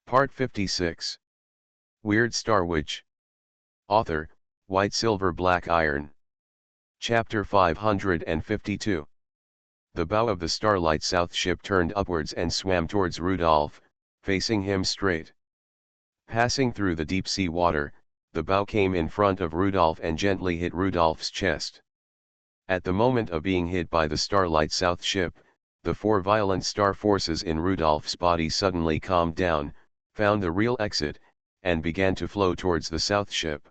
Part 56. Weird Star Witch. Author, White Silver Black Iron. Chapter 552. The bow of the Starlight South ship turned upwards and swam towards Rudolph, facing him straight. Passing through the deep sea water, the bow came in front of Rudolph and gently hit Rudolph's chest. At the moment of being hit by the Starlight South ship, the four violent star forces in Rudolph's body suddenly calmed down, found the real exit, and began to flow towards the South ship.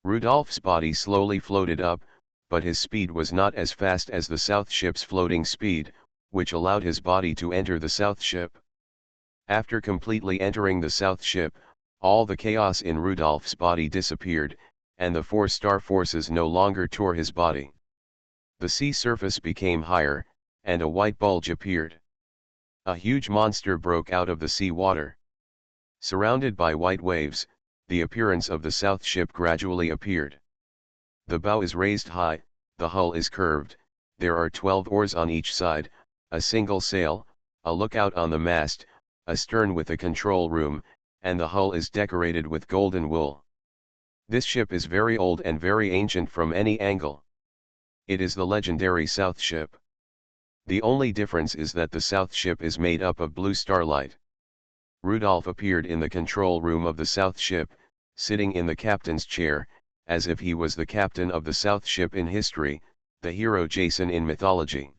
Rudolph's body slowly floated up, but his speed was not as fast as the South ship's floating speed, which allowed his body to enter the South ship. After completely entering the South ship, all the chaos in Rudolph's body disappeared, and the four star forces no longer tore his body. The sea surface became higher, and a white bulge appeared. A huge monster broke out of the sea water. Surrounded by white waves, the appearance of the South ship gradually appeared. The bow is raised high, the hull is curved, there are 12 oars on each side, a single sail, a lookout on the mast, a stern with a control room, and the hull is decorated with golden wool. This ship is very old and very ancient from any angle. It is the legendary South ship. The only difference is that the South ship is made up of blue starlight. Rudolph appeared in the control room of the South ship, sitting in the captain's chair, as if he was the captain of the South ship in history, the hero Jason in mythology.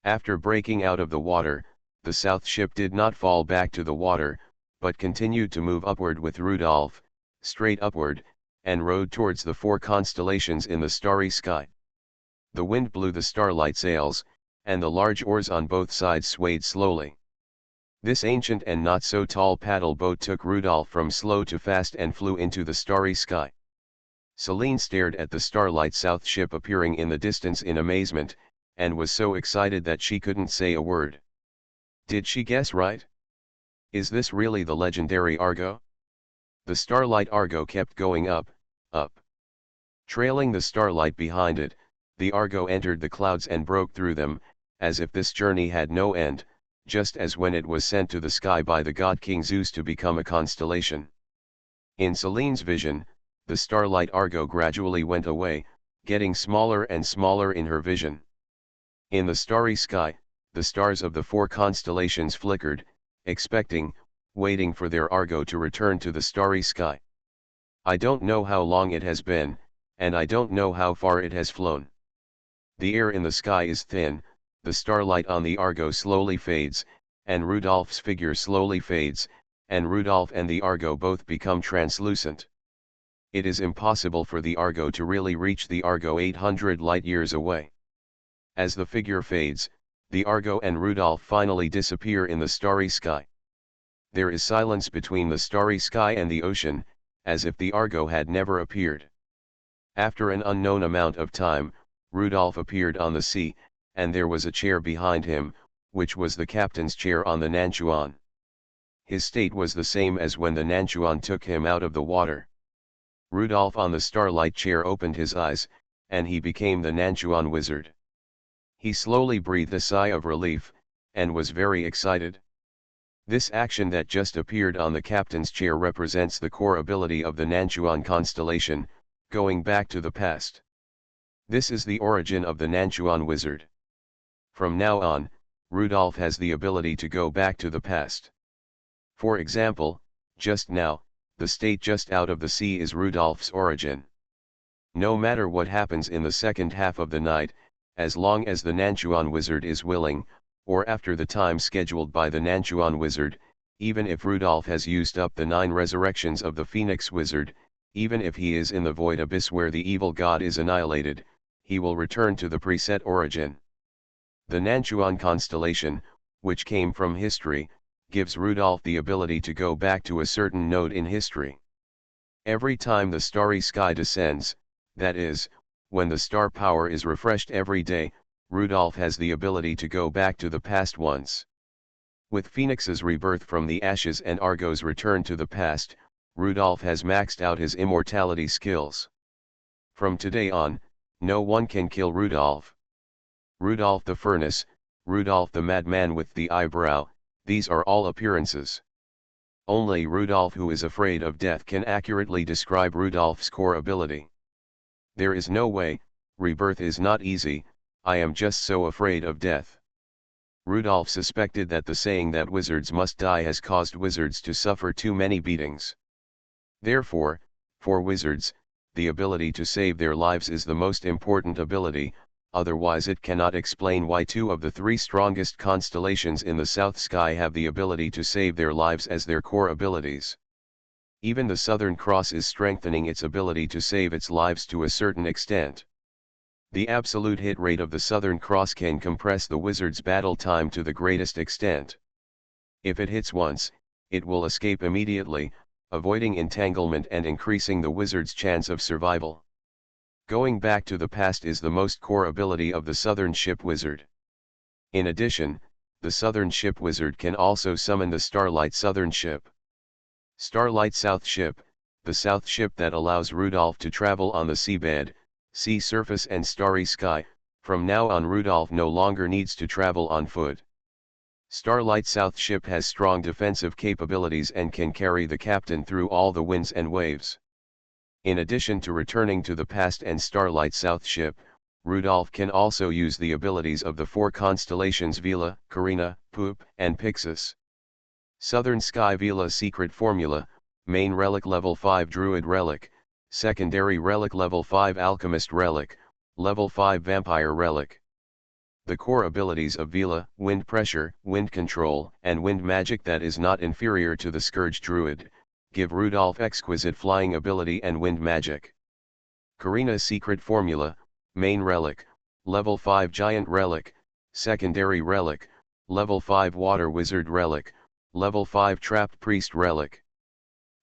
After breaking out of the water, the South ship did not fall back to the water, but continued to move upward with Rudolph, straight upward, and rode towards the four constellations in the starry sky. The wind blew the starlight sails, and the large oars on both sides swayed slowly. This ancient and not so tall paddle boat took Rudolph from slow to fast and flew into the starry sky. Celine stared at the Starlight South ship appearing in the distance in amazement, and was so excited that she couldn't say a word. Did she guess right? Is this really the legendary Argo? The Starlight Argo kept going up, up. Trailing the starlight behind it, the Argo entered the clouds and broke through them, as if this journey had no end, just as when it was sent to the sky by the god King Zeus to become a constellation. In Celine's vision, the Starlight Argo gradually went away, getting smaller and smaller in her vision. In the starry sky, the stars of the four constellations flickered, expecting, waiting for their Argo to return to the starry sky. I don't know how long it has been, and I don't know how far it has flown. The air in the sky is thin, the starlight on the Argo slowly fades, and Rudolph's figure slowly fades, and Rudolph and the Argo both become translucent. It is impossible for the Argo to really reach the Argo 800 light-years away. As the figure fades, the Argo and Rudolph finally disappear in the starry sky. There is silence between the starry sky and the ocean, as if the Argo had never appeared. After an unknown amount of time, Rudolph appeared on the sea, and there was a chair behind him, which was the captain's chair on the Nanchuan. His state was the same as when the Nanchuan took him out of the water. Rudolph on the starlight chair opened his eyes, and he became the Nanchuan wizard. He slowly breathed a sigh of relief, and was very excited. This action that just appeared on the captain's chair represents the core ability of the Nanchuan constellation, going back to the past. This is the origin of the Nanchuan wizard. From now on, Rudolph has the ability to go back to the past. For example, just now, the state just out of the sea is Rudolph's origin. No matter what happens in the second half of the night, as long as the Nanchuan wizard is willing, or after the time scheduled by the Nanchuan wizard, even if Rudolph has used up the 9 resurrections of the Phoenix wizard, even if he is in the void abyss where the evil god is annihilated, he will return to the preset origin. The Nanchuan constellation, which came from history, gives Rudolph the ability to go back to a certain node in history. Every time the starry sky descends, that is, when the star power is refreshed every day, Rudolph has the ability to go back to the past once. With Phoenix's rebirth from the ashes and Argo's return to the past, Rudolph has maxed out his immortality skills. From today on, no one can kill Rudolph. Rudolph the Furnace, Rudolph the Madman with the Eyebrow, these are all appearances. Only Rudolph, who is afraid of death, can accurately describe Rudolph's core ability. There is no way, rebirth is not easy, I am just so afraid of death. Rudolph suspected that the saying that wizards must die has caused wizards to suffer too many beatings. Therefore, for wizards, the ability to save their lives is the most important ability, otherwise it cannot explain why two of the three strongest constellations in the south sky have the ability to save their lives as their core abilities. Even the Southern Cross is strengthening its ability to save its lives to a certain extent. The absolute hit rate of the Southern Cross can compress the wizard's battle time to the greatest extent. If it hits once, it will escape immediately, avoiding entanglement and increasing the wizard's chance of survival. Going back to the past is the most core ability of the Southern Ship Wizard. In addition, the Southern Ship Wizard can also summon the Starlight Southern Ship. Starlight South Ship, the South Ship that allows Rudolph to travel on the seabed, sea surface and starry sky. From now on Rudolph no longer needs to travel on foot. Starlight South Ship has strong defensive capabilities and can carry the captain through all the winds and waves. In addition to returning to the past and Starlight South Ship, Rudolph can also use the abilities of the four constellations Vela, Carina, Poop, and Pyxis. Southern Sky Vela Secret Formula, Main Relic Level 5 Druid Relic, Secondary Relic Level 5 Alchemist Relic, Level 5 Vampire Relic. The core abilities of Vela, Wind Pressure, Wind Control, and Wind Magic that is not inferior to the Scourge Druid, give Rudolph exquisite flying ability and wind magic. Carina's Secret Formula, Main Relic, Level 5 Giant Relic, Secondary Relic, Level 5 Water Wizard Relic, Level 5 Trapped Priest Relic.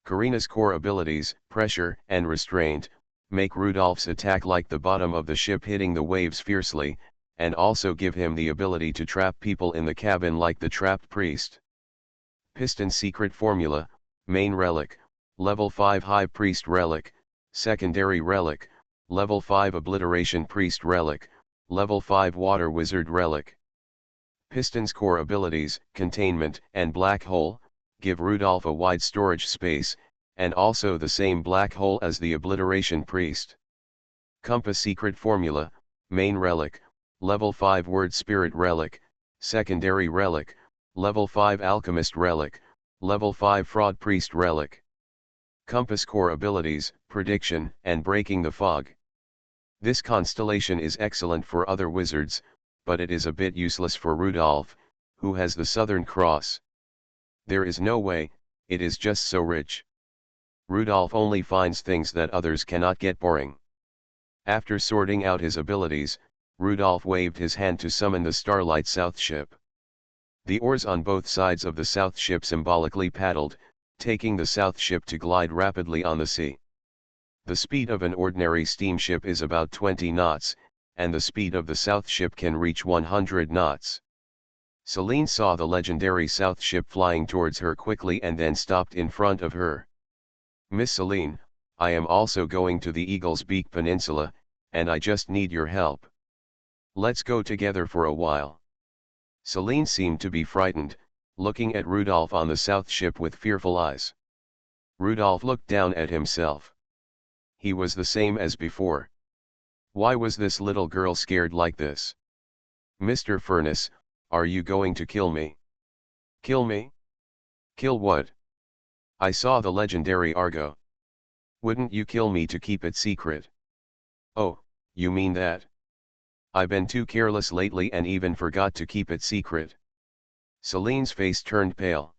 Carina's core abilities, Pressure and Restraint, make Rudolph's attack like the bottom of the ship hitting the waves fiercely, and also give him the ability to trap people in the cabin like the Trapped Priest. Piston's Secret Formula, Main Relic, Level 5 High Priest Relic, Secondary Relic, Level 5 Obliteration Priest Relic, Level 5 Water Wizard Relic. Piston's core abilities, Containment and Black Hole, give Rudolph a wide storage space, and also the same black hole as the Obliteration Priest. Compass Secret Formula, Main Relic, Level 5 Word Spirit Relic, Secondary Relic, Level 5 Alchemist Relic, Level 5 Fraud Priest Relic. Compass core abilities, Prediction and Breaking the Fog. This constellation is excellent for other wizards, but it is a bit useless for Rudolph, who has the Southern Cross. There is no way, it is just so rich. Rudolph only finds things that others cannot get boring. After sorting out his abilities, Rudolph waved his hand to summon the Starlight South Ship. The oars on both sides of the South Ship symbolically paddled, taking the South Ship to glide rapidly on the sea. The speed of an ordinary steamship is about 20 knots, and the speed of the South Ship can reach 100 knots. Celine saw the legendary South Ship flying towards her quickly and then stopped in front of her. "Miss Celine, I am also going to the Eagle's Beak Peninsula, and I just need your help. Let's go together for a while." Celine seemed to be frightened, looking at Rudolph on the South Ship with fearful eyes. Rudolph looked down at himself. He was the same as before. Why was this little girl scared like this? "Mr. Furnace, are you going to kill me?" "Kill me? Kill what? I saw the legendary Argo. Wouldn't you kill me to keep it secret?" "Oh, you mean that? I've been too careless lately and even forgot to keep it secret." Celine's face turned pale.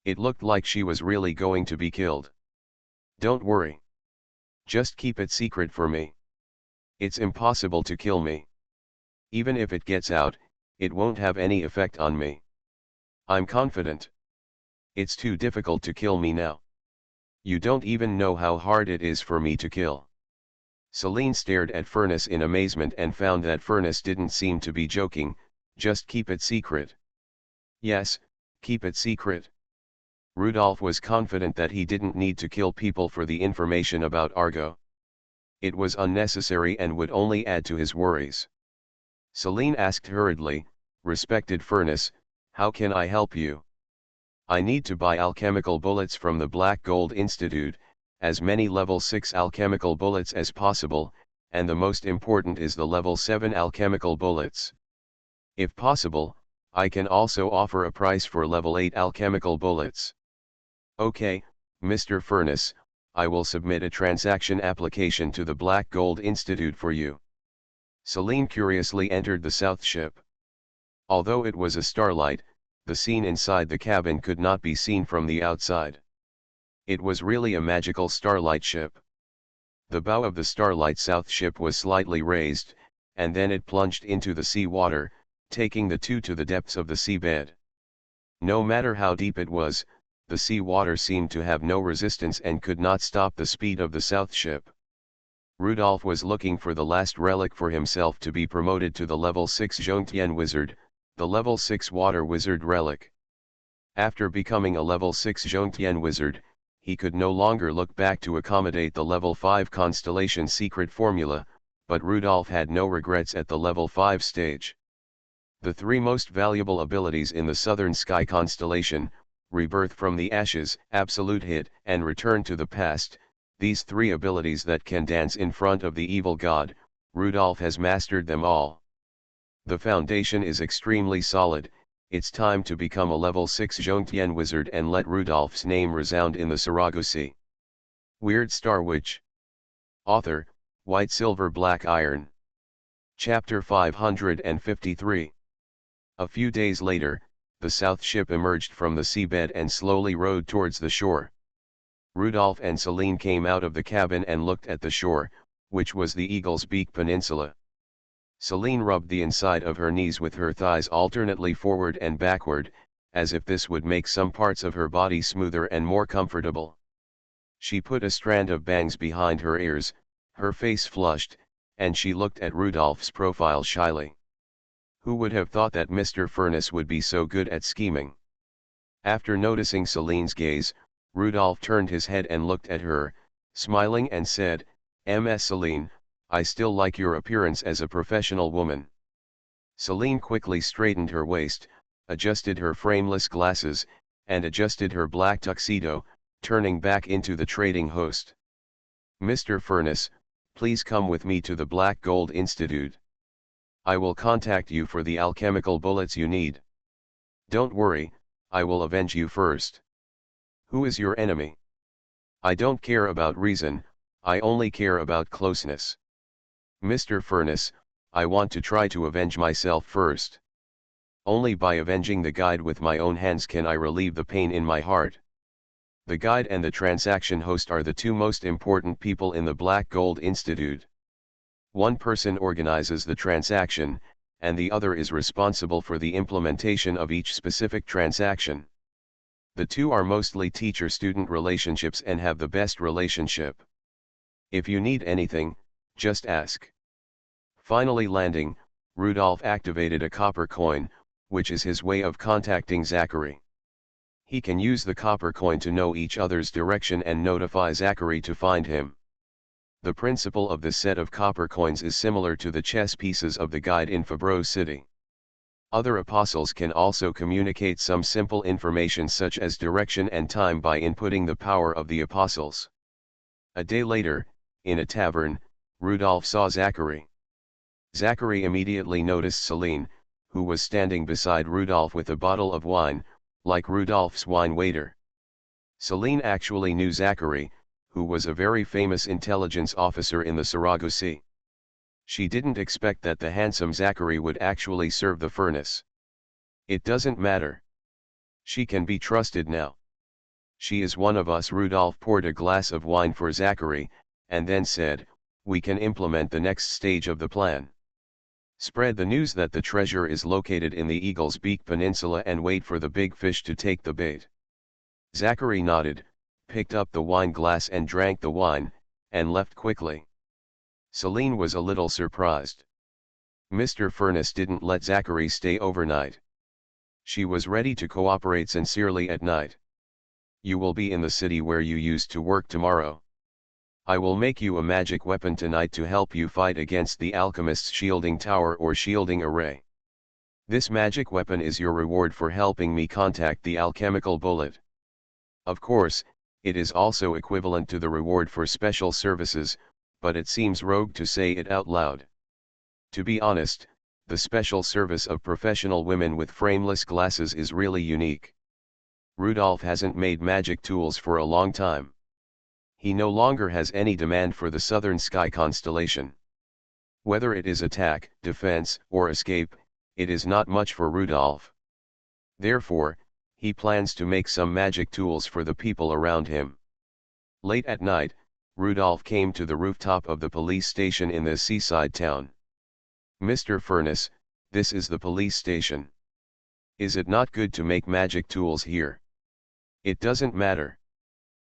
It looked like she was really going to be killed. "Don't worry. Just keep it secret for me. It's impossible to kill me. Even if it gets out, it won't have any effect on me. I'm confident. It's too difficult to kill me now. You don't even know how hard it is for me to kill." Celine stared at Furnace in amazement and found that Furnace didn't seem to be joking. "Just keep it secret." "Yes, keep it secret." Rudolph was confident that he didn't need to kill people for the information about Argo. It was unnecessary and would only add to his worries. Celine asked hurriedly, "Respected Furnace, how can I help you?" I need to buy alchemical bullets from the Black Gold Institute, as many level 6 alchemical bullets as possible, and the most important is the level 7 alchemical bullets. If possible, I can also offer a price for level 8 alchemical bullets. Okay, Mr. Furnace, I will submit a transaction application to the Black Gold Institute for you. Celine curiously entered the south ship. Although it was a starlight, the scene inside the cabin could not be seen from the outside. It was really a magical starlight ship. The bow of the starlight south ship was slightly raised, and then it plunged into the sea water, taking the two to the depths of the seabed. No matter how deep it was, the sea water seemed to have no resistance and could not stop the speed of the south ship. Rudolph was looking for the last relic for himself to be promoted to the level 6 Zhongtian Wizard, the level 6 Water Wizard relic. After becoming a level 6 Zhongtian Wizard, he could no longer look back to accommodate the level 5 Constellation secret formula, but Rudolph had no regrets at the level 5 stage. The three most valuable abilities in the Southern Sky Constellation, Rebirth from the Ashes, Absolute Hit, and Return to the Past, these three abilities that can dance in front of the evil god, Rudolph has mastered them all. The foundation is extremely solid. It's time to become a level 6 Zhongtian Wizard and let Rudolph's name resound in the Saragosi. Weird Star Witch. Author, White Silver Black Iron. Chapter 553. A few days later, the south ship emerged from the seabed and slowly rowed towards the shore. Rudolph and Celine came out of the cabin and looked at the shore, which was the Eagle's Beak Peninsula. Celine rubbed the inside of her knees with her thighs alternately forward and backward, as if this would make some parts of her body smoother and more comfortable. She put a strand of bangs behind her ears, her face flushed, and she looked at Rudolph's profile shyly. Who would have thought that Mr. Furnace would be so good at scheming? After noticing Celine's gaze, Rudolph turned his head and looked at her, smiling and said, "Ms. Celine, I still like your appearance as a professional woman." Celine quickly straightened her waist, adjusted her frameless glasses, and adjusted her black tuxedo, turning back into the trading host. "Mr. Furnace, please come with me to the Black Gold Institute. I will contact you for the alchemical bullets you need. Don't worry, I will avenge you first." "Who is your enemy?" "I don't care about reason, I only care about closeness. Mr. Furnace, I want to try to avenge myself first. Only by avenging the guide with my own hands can I relieve the pain in my heart." The guide and the transaction host are the two most important people in the Black Gold Institute. One person organizes the transaction, and the other is responsible for the implementation of each specific transaction. The two are mostly teacher-student relationships and have the best relationship. If you need anything, just ask. Finally landing, Rudolph activated a copper coin, which is his way of contacting Zachary. He can use the copper coin to know each other's direction and notify Zachary to find him. The principle of this set of copper coins is similar to the chess pieces of the guide in Fabreau City. Other apostles can also communicate some simple information such as direction and time by inputting the power of the apostles. A day later, in a tavern, Rudolph saw Zachary. Zachary immediately noticed Celine, who was standing beside Rudolph with a bottle of wine, like Rudolph's wine waiter. Celine actually knew Zachary, who was a very famous intelligence officer in the Saragosi. She didn't expect that the handsome Zachary would actually serve the furnace. "It doesn't matter. She can be trusted now. She is one of us." Rudolph poured a glass of wine for Zachary, and then said, "We can implement the next stage of the plan. Spread the news that the treasure is located in the Eagle's Beak Peninsula and wait for the big fish to take the bait." Zachary nodded, picked up the wine glass and drank the wine, and left quickly. Celine was a little surprised. Mr. Furnace didn't let Zachary stay overnight. She was ready to cooperate sincerely at night. "You will be in the city where you used to work tomorrow. I will make you a magic weapon tonight to help you fight against the alchemist's shielding tower or shielding array. This magic weapon is your reward for helping me contact the alchemical bullet. Of course, it is also equivalent to the reward for special services, but it seems rogue to say it out loud. To be honest, the special service of professional women with frameless glasses is really unique. Rudolph hasn't made magic tools for a long time. He no longer has any demand for the southern sky constellation. Whether it is attack, defense, or escape, it is not much for Rudolph. Therefore, he plans to make some magic tools for the people around him. Late at night, Rudolph came to the rooftop of the police station in the seaside town. "Mr. Furnace, this is the police station. Is it not good to make magic tools here?" "It doesn't matter.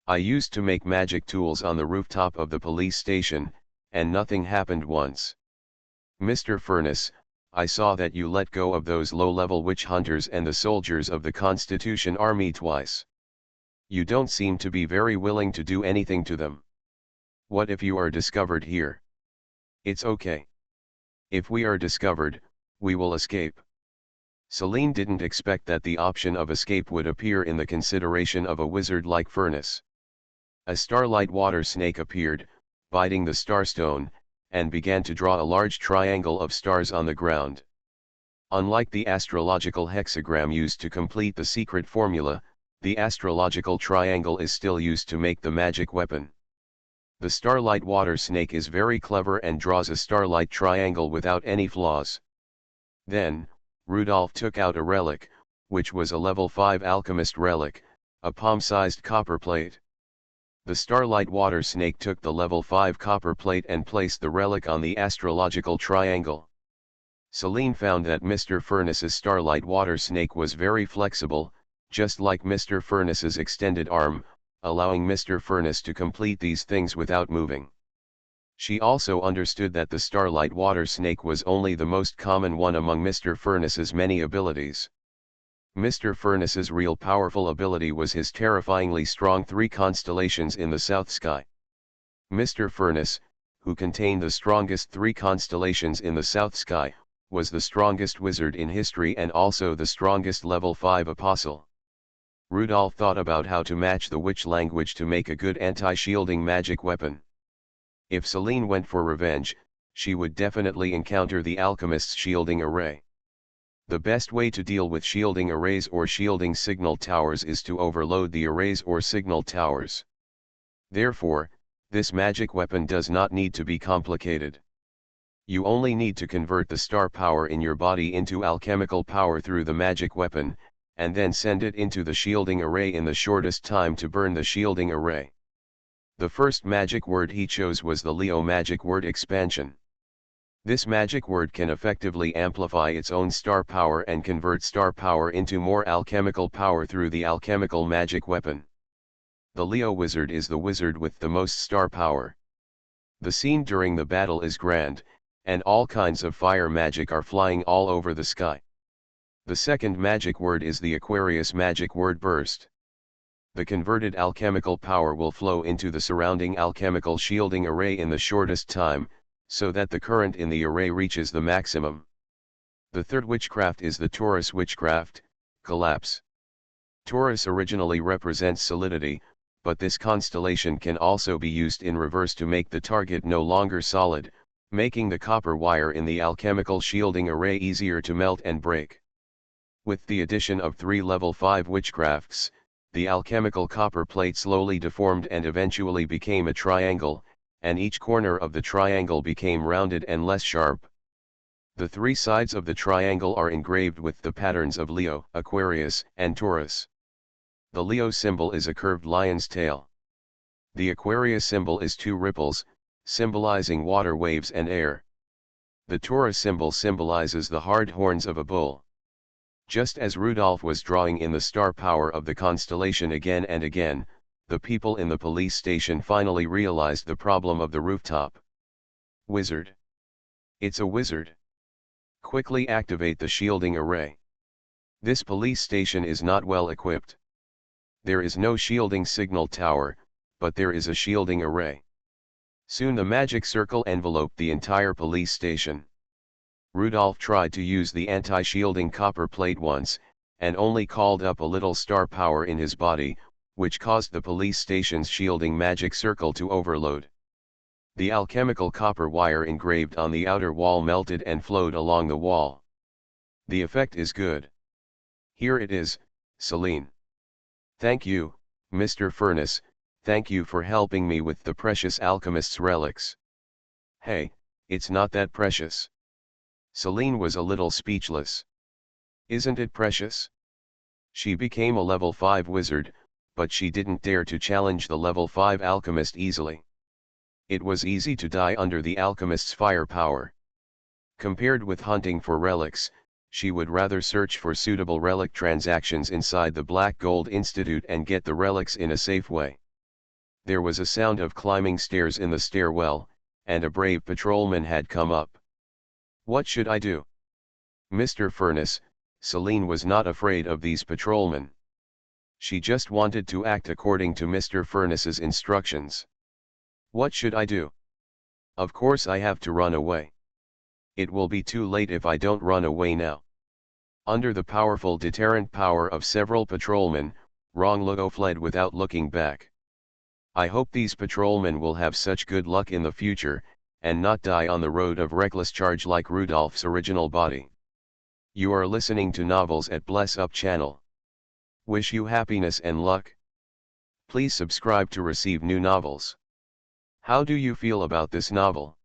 I used to make magic tools on the rooftop of the police station, and nothing happened once." "Mr. Furnace, I saw that you let go of those low-level witch hunters and the soldiers of the Constitution Army twice. You don't seem to be very willing to do anything to them. What if you are discovered here?" "It's okay. If we are discovered, we will escape." Celine didn't expect that the option of escape would appear in the consideration of a wizard like Furnace. A starlight water snake appeared, biting the starstone, and began to draw a large triangle of stars on the ground. Unlike the astrological hexagram used to complete the secret formula, the astrological triangle is still used to make the magic weapon. The starlight water snake is very clever and draws a starlight triangle without any flaws. Then, Rudolph took out a relic, which was a level 5 alchemist relic, a palm-sized copper plate. The starlight water snake took the level 5 copper plate and placed the relic on the astrological triangle. Celine found that Mr. Furnace's starlight water snake was very flexible, just like Mr. Furnace's extended arm, allowing Mr. Furnace to complete these things without moving. She also understood that the starlight water snake was only the most common one among Mr. Furnace's many abilities. Mr. Furnace's real powerful ability was his terrifyingly strong 3 constellations in the south sky. Mr. Furnace, who contained the strongest 3 constellations in the south sky, was the strongest wizard in history and also the strongest level 5 apostle. Rudolph thought about how to match the witch language to make a good anti-shielding magic weapon. If Celine went for revenge, she would definitely encounter the alchemist's shielding array. The best way to deal with shielding arrays or shielding signal towers is to overload the arrays or signal towers. Therefore, this magic weapon does not need to be complicated. You only need to convert the star power in your body into alchemical power through the magic weapon, and then send it into the shielding array in the shortest time to burn the shielding array. The first magic word he chose was the Leo magic word expansion. This magic word can effectively amplify its own star power and convert star power into more alchemical power through the alchemical magic weapon. The Leo wizard is the wizard with the most star power. The scene during the battle is grand, and all kinds of fire magic are flying all over the sky. The second magic word is the Aquarius magic word burst. The converted alchemical power will flow into the surrounding alchemical shielding array in the shortest time, so that the current in the array reaches the maximum. The third witchcraft is the Taurus witchcraft, collapse. Taurus originally represents solidity, but this constellation can also be used in reverse to make the target no longer solid, making the copper wire in the alchemical shielding array easier to melt and break. With the addition of 3 level 5 witchcrafts, the alchemical copper plate slowly deformed and eventually became a triangle, and each corner of the triangle became rounded and less sharp. The 3 sides of the triangle are engraved with the patterns of Leo, Aquarius, and Taurus. The Leo symbol is a curved lion's tail. The Aquarius symbol is 2 ripples, symbolizing water waves and air. The Taurus symbol symbolizes the hard horns of a bull. Just as Rudolph was drawing in the star power of the constellation again and again, the people in the police station finally realized the problem of the rooftop. "Wizard. It's a wizard. Quickly activate the shielding array. This police station is not well equipped. There is no shielding signal tower, but there is a shielding array." Soon the magic circle enveloped the entire police station. Rudolph tried to use the anti-shielding copper plate once, and only called up a little star power in his body, which caused the police station's shielding magic circle to overload. The alchemical copper wire engraved on the outer wall melted and flowed along the wall. The effect is good. Here it is, Celine. Thank you, Mr. Furnace, thank you for helping me with the precious alchemist's relics. Hey, it's not that precious. Celine was a little speechless. Isn't it precious? She became a level 5 wizard, but she didn't dare to challenge the level 5 alchemist easily. It was easy to die under the alchemist's firepower. Compared with hunting for relics, she would rather search for suitable relic transactions inside the Black Gold Institute and get the relics in a safe way. There was a sound of climbing stairs in the stairwell, and a brave patrolman had come up. What should I do? Mr. Furnace, Celine was not afraid of these patrolmen. She just wanted to act according to Mr. Furnace's instructions. What should I do? Of course I have to run away. It will be too late if I don't run away now. Under the powerful deterrent power of several patrolmen, Rongluo fled without looking back. I hope these patrolmen will have such good luck in the future, and not die on the road of reckless charge like Rudolph's original body. You are listening to Novels at Bless Up channel. Wish you happiness and luck. Please subscribe to receive new novels. How do you feel about this novel?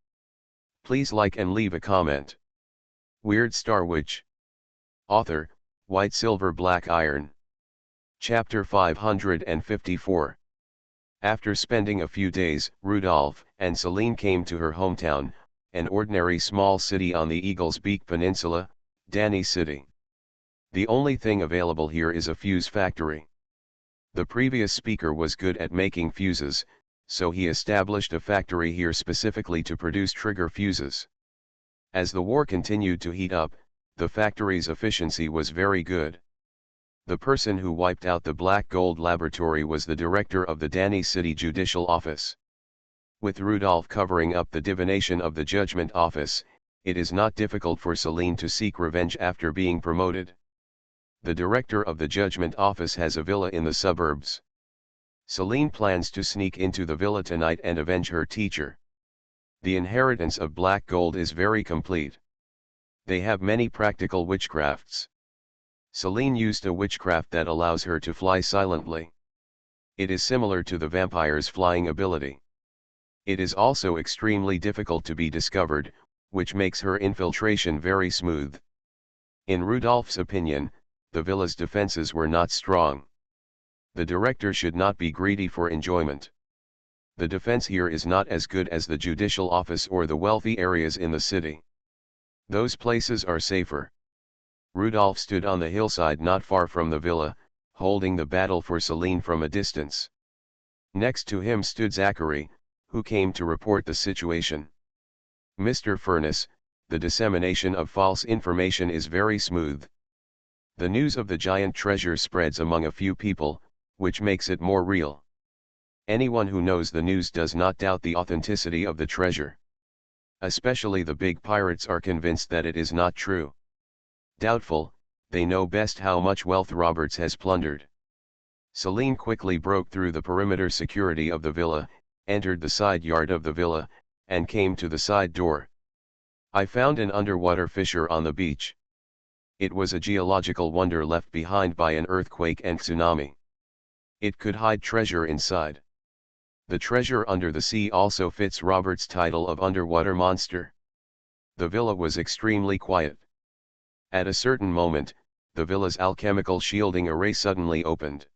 Please like and leave a comment. Weird Star Witch. Author, White Silver Black Iron. Chapter 554. After spending a few days, Rudolph and Celine came to her hometown, an ordinary small city on the Eagle's Beak Peninsula, Danny City. The only thing available here is a fuse factory. The previous speaker was good at making fuses, so he established a factory here specifically to produce trigger fuses. As the war continued to heat up, the factory's efficiency was very good. The person who wiped out the Black Gold Laboratory was the director of the Danny City Judicial Office. With Rudolph covering up the divination of the Judgment Office, it is not difficult for Celine to seek revenge after being promoted. The director of the Judgment Office has a villa in the suburbs. Celine plans to sneak into the villa tonight and avenge her teacher. The inheritance of Black Gold is very complete. They have many practical witchcrafts. Celine used a witchcraft that allows her to fly silently. It is similar to the vampire's flying ability. It is also extremely difficult to be discovered, which makes her infiltration very smooth. In Rudolph's opinion, the villa's defenses were not strong. The director should not be greedy for enjoyment. The defense here is not as good as the judicial office or the wealthy areas in the city. Those places are safer. Rudolph stood on the hillside not far from the villa, holding the battle for Celine from a distance. Next to him stood Zachary, who came to report the situation. Mr. Furnace, the dissemination of false information is very smooth. The news of the giant treasure spreads among a few people, which makes it more real. Anyone who knows the news does not doubt the authenticity of the treasure. Especially the big pirates are convinced that it is not true. Doubtful, they know best how much wealth Roberts has plundered. Celine quickly broke through the perimeter security of the villa, entered the side yard of the villa, and came to the side door. I found an underwater fissure on the beach. It was a geological wonder left behind by an earthquake and tsunami. It could hide treasure inside. The treasure under the sea also fits Robert's title of underwater monster. The villa was extremely quiet. At a certain moment, the villa's alchemical shielding array suddenly opened.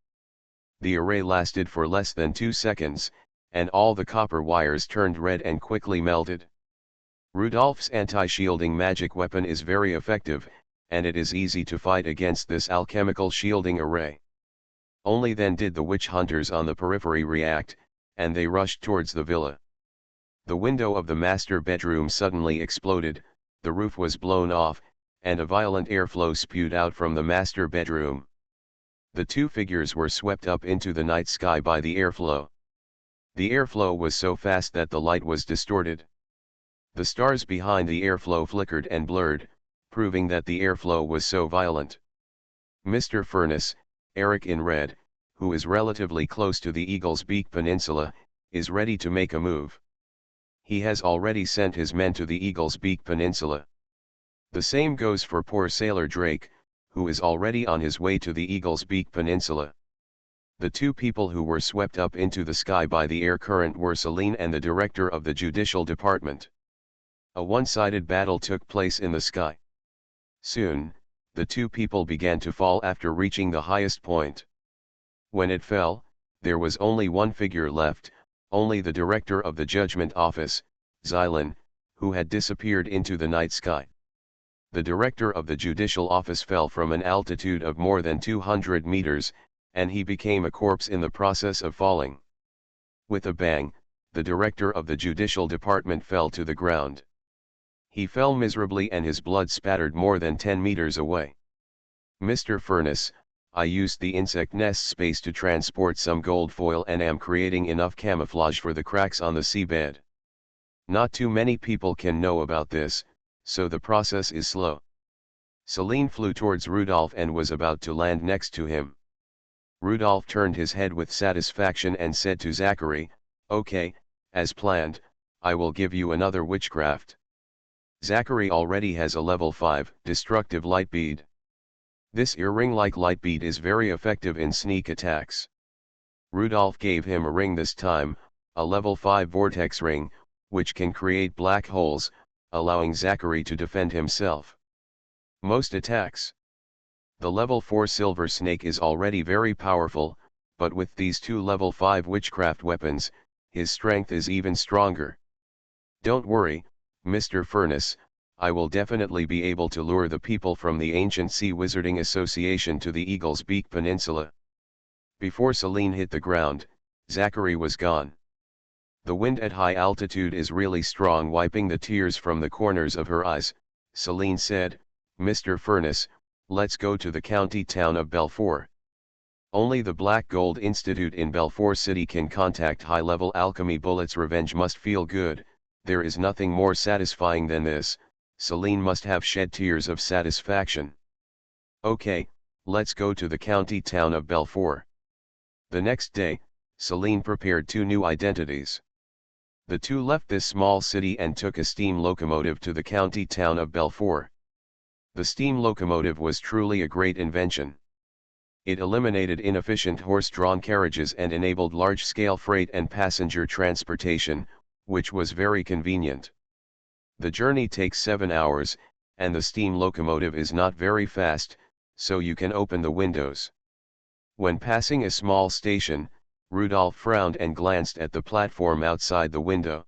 The array lasted for less than 2 seconds, and all the copper wires turned red and quickly melted. Rudolph's anti-shielding magic weapon is very effective, and it is easy to fight against this alchemical shielding array. Only then did the witch hunters on the periphery react, and they rushed towards the villa. The window of the master bedroom suddenly exploded, the roof was blown off, and a violent airflow spewed out from the master bedroom. The two figures were swept up into the night sky by the airflow. The airflow was so fast that the light was distorted. The stars behind the airflow flickered and blurred, proving that the airflow was so violent. Mr. Furnace, Eric in red, who is relatively close to the Eagle's Beak Peninsula, is ready to make a move. He has already sent his men to the Eagle's Beak Peninsula. The same goes for poor Sailor Drake, who is already on his way to the Eagle's Beak Peninsula. The two people who were swept up into the sky by the air current were Celine and the director of the Judicial Department. A one-sided battle took place in the sky. Soon, the two people began to fall after reaching the highest point. When it fell, there was only one figure left, only the director of the Judgment Office, Xylan, who had disappeared into the night sky. The director of the Judicial Office fell from an altitude of more than 200 meters, and he became a corpse in the process of falling. With a bang, the director of the Judicial Department fell to the ground. He fell miserably and his blood spattered more than 10 meters away. Mr. Furnace, I used the insect nest space to transport some gold foil and am creating enough camouflage for the cracks on the seabed. Not too many people can know about this, so the process is slow. Celine flew towards Rudolph and was about to land next to him. Rudolph turned his head with satisfaction and said to Zachary, "Okay, as planned, I will give you another witchcraft." Zachary already has a level 5 destructive light bead. This earring-like light bead is very effective in sneak attacks. Rudolph gave him a ring this time, a level 5 vortex ring, which can create black holes, allowing Zachary to defend himself. Most attacks. The level 4 silver snake is already very powerful, but with these two level 5 witchcraft weapons, his strength is even stronger. Don't worry, Mr. Furnace, I will definitely be able to lure the people from the Ancient Sea Wizarding Association to the Eagle's Beak Peninsula. Before Celine hit the ground, Zachary was gone. The wind at high altitude is really strong, wiping the tears from the corners of her eyes. Celine said, "Mr. Furnace, let's go to the county town of Belfour. Only the Black Gold Institute in Belfour City can contact high-level alchemy bullets. Revenge must feel good, there is nothing more satisfying than this." Celine must have shed tears of satisfaction. "Okay, let's go to the county town of Belfour." The next day, Celine prepared two new identities. The two left this small city and took a steam locomotive to the county town of Belfour. The steam locomotive was truly a great invention. It eliminated inefficient horse-drawn carriages and enabled large-scale freight and passenger transportation, which was very convenient. The journey takes 7 hours, and the steam locomotive is not very fast, so you can open the windows. When passing a small station, Rudolph frowned and glanced at the platform outside the window.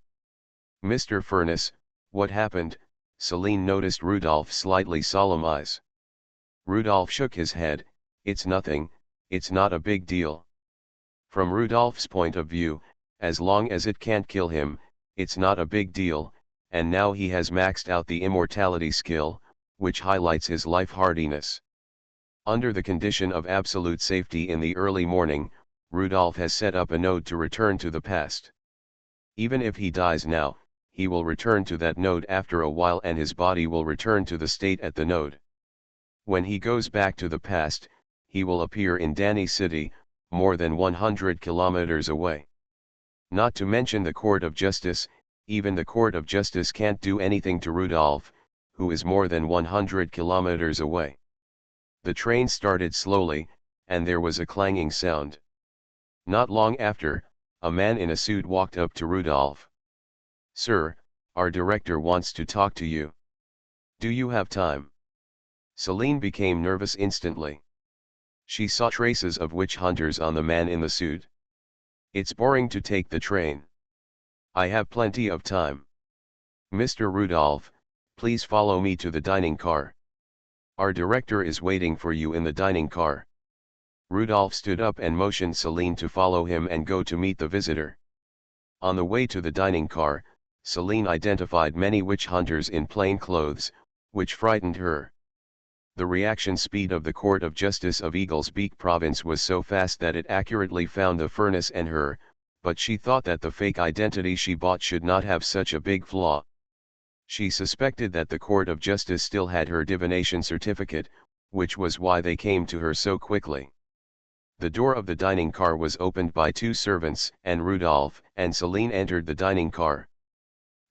"Mr. Furnace, what happened?" Celine noticed Rudolph's slightly solemn eyes. Rudolph shook his head, "It's nothing, it's not a big deal." From Rudolph's point of view, as long as it can't kill him, it's not a big deal, and now he has maxed out the immortality skill, which highlights his life hardiness. Under the condition of absolute safety in the early morning, Rudolph has set up a node to return to the past. Even if he dies now, he will return to that node after a while and his body will return to the state at the node. When he goes back to the past, he will appear in Danny City, more than 100 kilometers away. Not to mention the Court of Justice, even the Court of Justice can't do anything to Rudolph, who is more than 100 kilometers away. The train started slowly, and there was a clanging sound. Not long after, a man in a suit walked up to Rudolph. "Sir, our director wants to talk to you. Do you have time?" Celine became nervous instantly. She saw traces of witch hunters on the man in the suit. "It's boring to take the train. I have plenty of time. Mr. Rudolph, please follow me to the dining car. Our director is waiting for you in the dining car." Rudolph stood up and motioned Celine to follow him and go to meet the visitor. On the way to the dining car, Celine identified many witch hunters in plain clothes, which frightened her. The reaction speed of the Court of Justice of Eagle's Beak Province was so fast that it accurately found the furnace and her, but she thought that the fake identity she bought should not have such a big flaw. She suspected that the Court of Justice still had her divination certificate, which was why they came to her so quickly. The door of the dining car was opened by two servants, and Rudolph and Celine entered the dining car.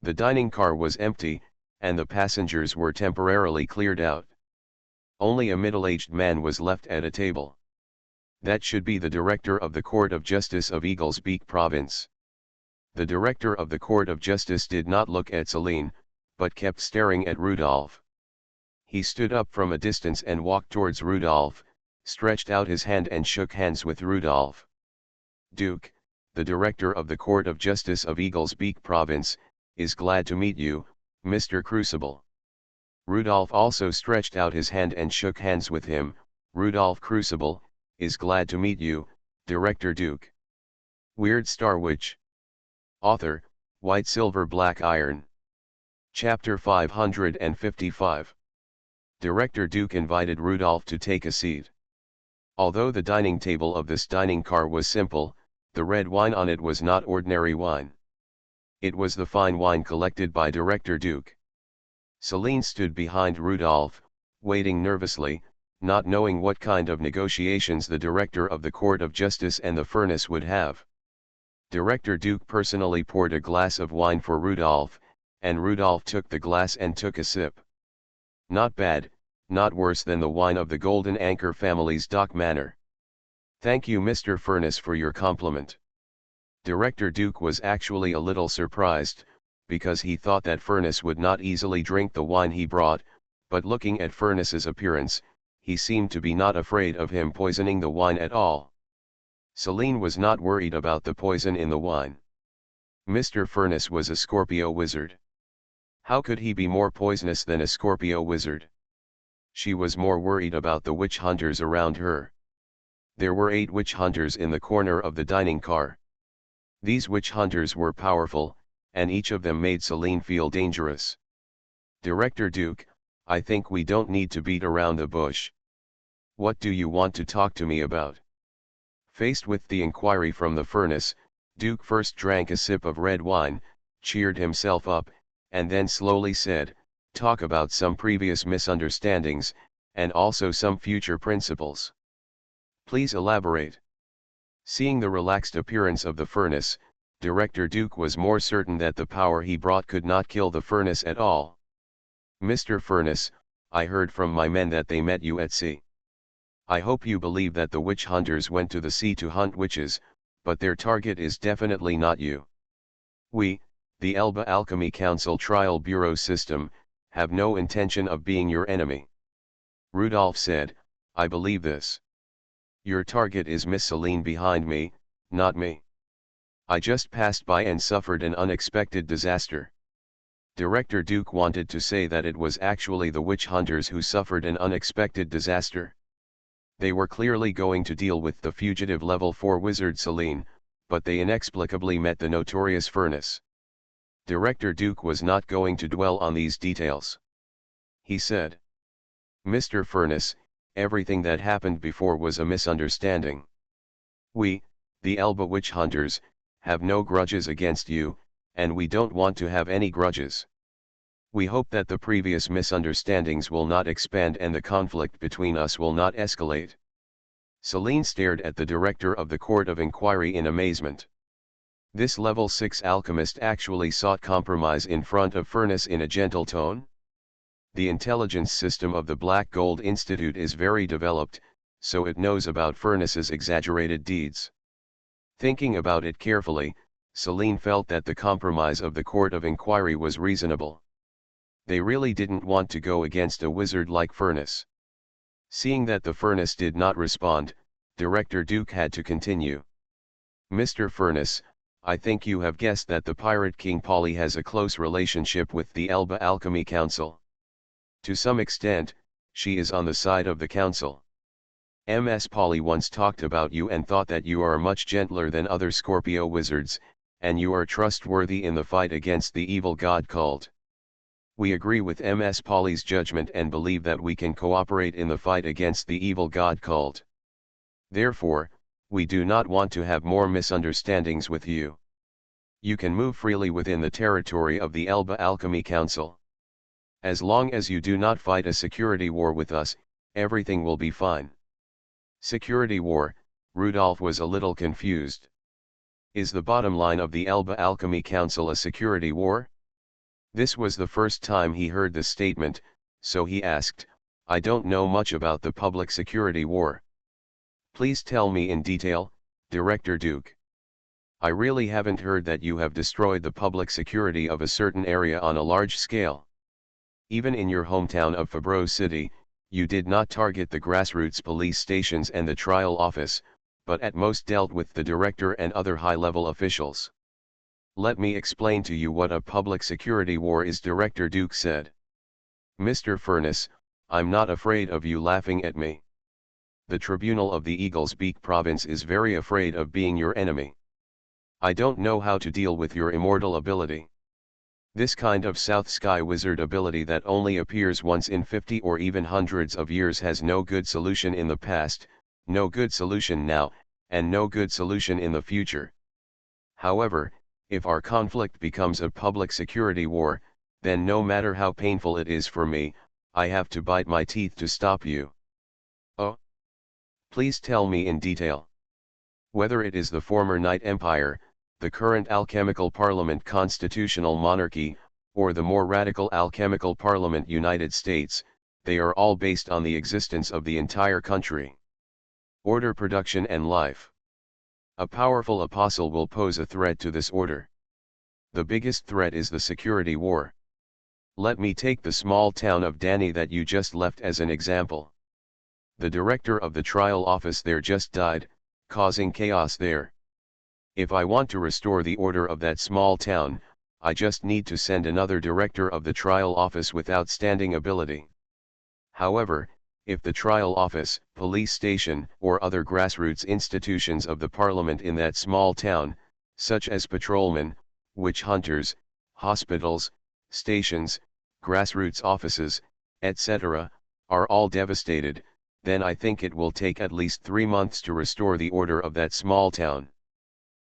The dining car was empty, and the passengers were temporarily cleared out. Only a middle-aged man was left at a table. That should be the director of the Court of Justice of Eagles Beak Province. The director of the Court of Justice did not look at Celine, but kept staring at Rudolph. He stood up from a distance and walked towards Rudolph, stretched out his hand and shook hands with Rudolph. "Duke, the director of the Court of Justice of Eagles Beak Province, is glad to meet you, Mr. Crucible." Rudolph also stretched out his hand and shook hands with him. "Rudolph Crucible is glad to meet you, Director Duke." Weird Star Witch. Author, White Silver Black Iron. Chapter 555. Director Duke invited Rudolph to take a seat. Although the dining table of this dining car was simple, the red wine on it was not ordinary wine. It was the fine wine collected by Director Duke. Celine stood behind Rudolph, waiting nervously, not knowing what kind of negotiations the director of the Court of Justice and the furnace would have. Director Duke personally poured a glass of wine for Rudolph, and Rudolph took the glass and took a sip. Not bad, not worse than the wine of the Golden Anchor family's Dock Manor. "Thank you, Mr. Furnace, for your compliment." Director Duke was actually a little surprised, because he thought that Furnace would not easily drink the wine he brought, but looking at Furnace's appearance, he seemed to be not afraid of him poisoning the wine at all. Celine was not worried about the poison in the wine. Mr. Furnace was a Scorpio wizard. How could he be more poisonous than a Scorpio wizard? She was more worried about the witch hunters around her. There were 8 witch hunters in the corner of the dining car. These witch hunters were powerful, and each of them made Celine feel dangerous. "Director Duke, I think we don't need to beat around the bush. What do you want to talk to me about?" Faced with the inquiry from the furnace, Duke first drank a sip of red wine, cheered himself up, and then slowly said, "Talk about some previous misunderstandings, and also some future principles. Please elaborate." Seeing the relaxed appearance of the furnace, Director Duke was more certain that the power he brought could not kill the furnace at all. "Mr. Furnace, I heard from my men that they met you at sea. I hope you believe that the witch hunters went to the sea to hunt witches, but their target is definitely not you. We, the Elba Alchemy Council Trial Bureau System, have no intention of being your enemy." Rudolph said, "I believe this. Your target is Miss Celine behind me, not me. I just passed by and suffered an unexpected disaster." Director Duke wanted to say that it was actually the witch hunters who suffered an unexpected disaster. They were clearly going to deal with the fugitive level 4 wizard Celine, but they inexplicably met the notorious furnace. Director Duke was not going to dwell on these details. He said, "Mr. Furnace, everything that happened before was a misunderstanding. We, the Elba witch hunters, have no grudges against you, and we don't want to have any grudges. We hope that the previous misunderstandings will not expand and the conflict between us will not escalate." Celine stared at the director of the Court of Inquiry in amazement. This level 6 alchemist actually sought compromise in front of Furnace in a gentle tone? The intelligence system of the Black Gold Institute is very developed, so it knows about Furnace's exaggerated deeds. Thinking about it carefully, Celine felt that the compromise of the Court of Inquiry was reasonable. They really didn't want to go against a wizard like Furnace. Seeing that the Furnace did not respond, Director Duke had to continue. "Mr. Furnace, I think you have guessed that the Pirate King Polly has a close relationship with the Elba Alchemy Council. To some extent, she is on the side of the council. Ms. Polly once talked about you and thought that you are much gentler than other Scorpio wizards, and you are trustworthy in the fight against the evil god cult. We agree with Ms. Polly's judgment and believe that we can cooperate in the fight against the evil god cult. Therefore, we do not want to have more misunderstandings with you. You can move freely within the territory of the Elba Alchemy Council. As long as you do not fight a security war with us, everything will be fine. Security war, Rudolf was a little confused. Is the bottom line of the Elba Alchemy Council a security war? This was the first time he heard the statement, so he asked, I don't know much about the public security war. Please tell me in detail, Director Duke. I really haven't heard that you have destroyed the public security of a certain area on a large scale. Even in your hometown of Fabreau City, you did not target the grassroots police stations and the trial office, but at most dealt with the director and other high-level officials. Let me explain to you what a public security war is, Director Duke said. Mr. Furness, I'm not afraid of you laughing at me. The tribunal of the Eagle's Beak province is very afraid of being your enemy. I don't know how to deal with your immortal ability. This kind of South Sky Wizard ability that only appears once in 50 or even hundreds of years has no good solution in the past, no good solution now, and no good solution in the future. However, if our conflict becomes a public security war, then no matter how painful it is for me, I have to bite my teeth to stop you. Oh? Please tell me in detail. Whether it is the former Knight Empire, the current alchemical parliament constitutional monarchy, or the more radical alchemical parliament United States, they are all based on the existence of the entire country. Order, production and life. A powerful apostle will pose a threat to this order. The biggest threat is the security war. Let me take the small town of Danny that you just left as an example. The director of the trial office there just died, causing chaos there. If I want to restore the order of that small town, I just need to send another director of the trial office with outstanding ability. However, if the trial office, police station, or other grassroots institutions of the parliament in that small town, such as patrolmen, witch hunters, hospitals, stations, grassroots offices, etc., are all devastated, then I think it will take at least 3 months to restore the order of that small town.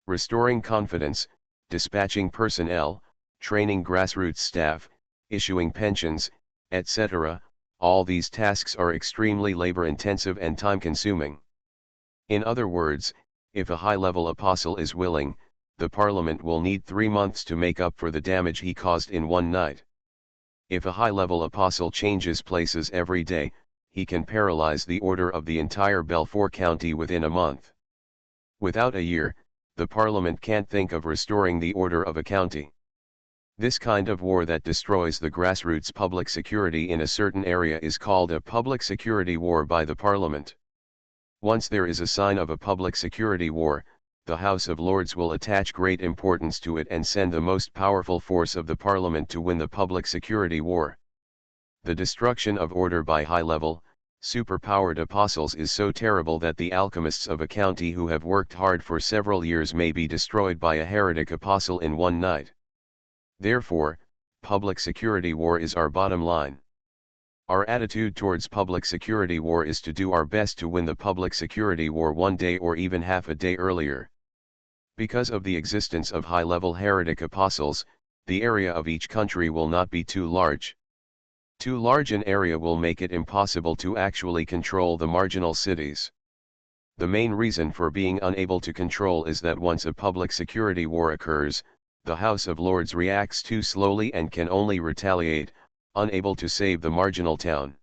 Restoring confidence, dispatching personnel, training grassroots staff, issuing pensions, etc., all these tasks are extremely labor-intensive and time-consuming. In other words, if a high-level apostle is willing, the parliament will need 3 months to make up for the damage he caused in one night. If a high-level apostle changes places every day, he can paralyze the order of the entire Belfort County within a month. Without a year, the parliament can't think of restoring the order of a county. This kind of war that destroys the grassroots public security in a certain area is called a public security war by the parliament. Once there is a sign of a public security war, the House of Lords will attach great importance to it and send the most powerful force of the parliament to win the public security war. The destruction of order by high-level, superpowered apostles is so terrible that the alchemists of a county who have worked hard for several years may be destroyed by a heretic apostle in one night. Therefore, public security war is our bottom line. Our attitude towards public security war is to do our best to win the public security war one day or even half a day earlier. Because of the existence of high-level heretic apostles, the area of each country will not be too large. Too large an area will make it impossible to actually control the marginal cities. The main reason for being unable to control is that once a public security war occurs, the House of Lords reacts too slowly and can only retaliate, unable to save the marginal town.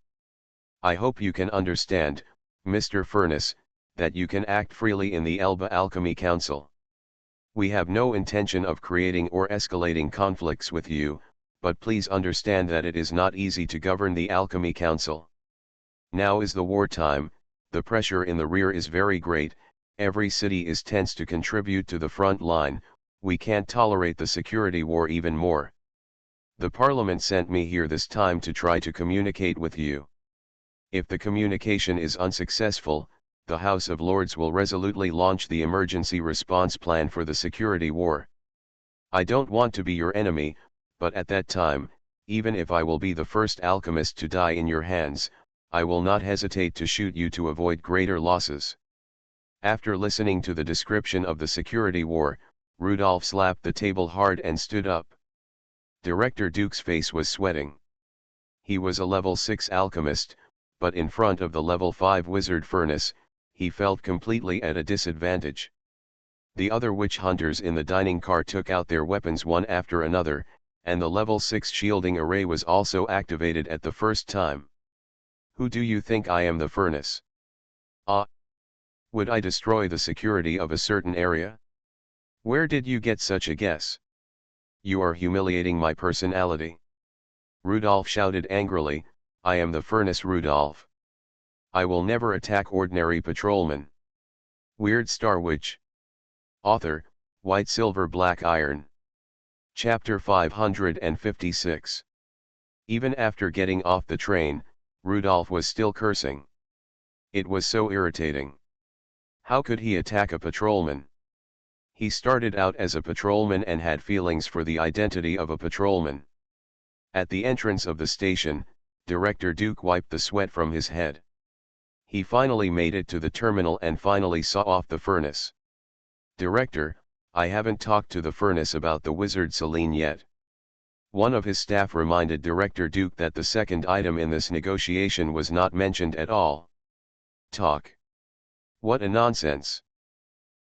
I hope you can understand, Mr. Furness, that you can act freely in the Elba Alchemy Council. We have no intention of creating or escalating conflicts with you, but please understand that it is not easy to govern the Alchemy Council. Now is the wartime, the pressure in the rear is very great, every city is tense to contribute to the front line, we can't tolerate the security war even more. The Parliament sent me here this time to try to communicate with you. If the communication is unsuccessful, the House of Lords will resolutely launch the emergency response plan for the security war. I don't want to be your enemy, but at that time, even if I will be the first alchemist to die in your hands, I will not hesitate to shoot you to avoid greater losses. After listening to the description of the security war, Rudolf slapped the table hard and stood up. Director Duke's face was sweating. He was a level 6 alchemist, but in front of the level 5 wizard furnace, he felt completely at a disadvantage. The other witch hunters in the dining car took out their weapons one after another, and the level 6 shielding array was also activated at the first time. Who do you think I am? The furnace? Ah! Would I destroy the security of a certain area? Where did you get such a guess? You are humiliating my personality. Rudolph shouted angrily, I am the furnace, Rudolph. I will never attack ordinary patrolmen. Weird Star Witch. Author, White Silver Black Iron. Chapter 556. Even after getting off the train, Rudolph was still cursing. It was so irritating. How could he attack a patrolman? He started out as a patrolman and had feelings for the identity of a patrolman. At the entrance of the station, Director Duke wiped the sweat from his head. He finally made it to the terminal and finally saw off the furnace. Director, I haven't talked to the furnace about the wizard Celine yet. One of his staff reminded Director Duke that the second item in this negotiation was not mentioned at all. Talk. What a nonsense.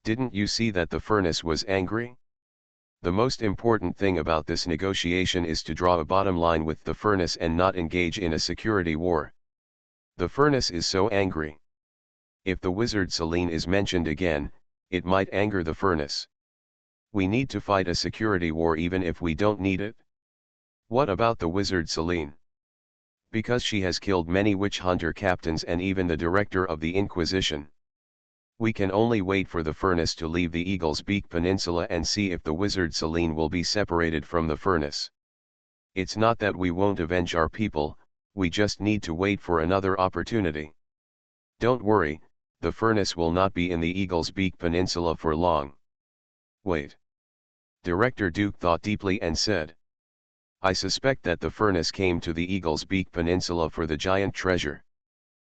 Didn't you see that the furnace was angry? The most important thing about this negotiation is to draw a bottom line with the furnace and not engage in a security war. The furnace is so angry. If the wizard Celine is mentioned again, it might anger the furnace. We need to fight a security war even if we don't need it. What about the wizard Celine? Because she has killed many witch hunter captains and even the director of the Inquisition. We can only wait for the furnace to leave the Eagle's Beak Peninsula and see if the wizard Celine will be separated from the furnace. It's not that we won't avenge our people, we just need to wait for another opportunity. Don't worry, the furnace will not be in the Eagle's Beak Peninsula for long. Wait. Director Duke thought deeply and said. I suspect that the furnace came to the Eagle's Beak Peninsula for the giant treasure.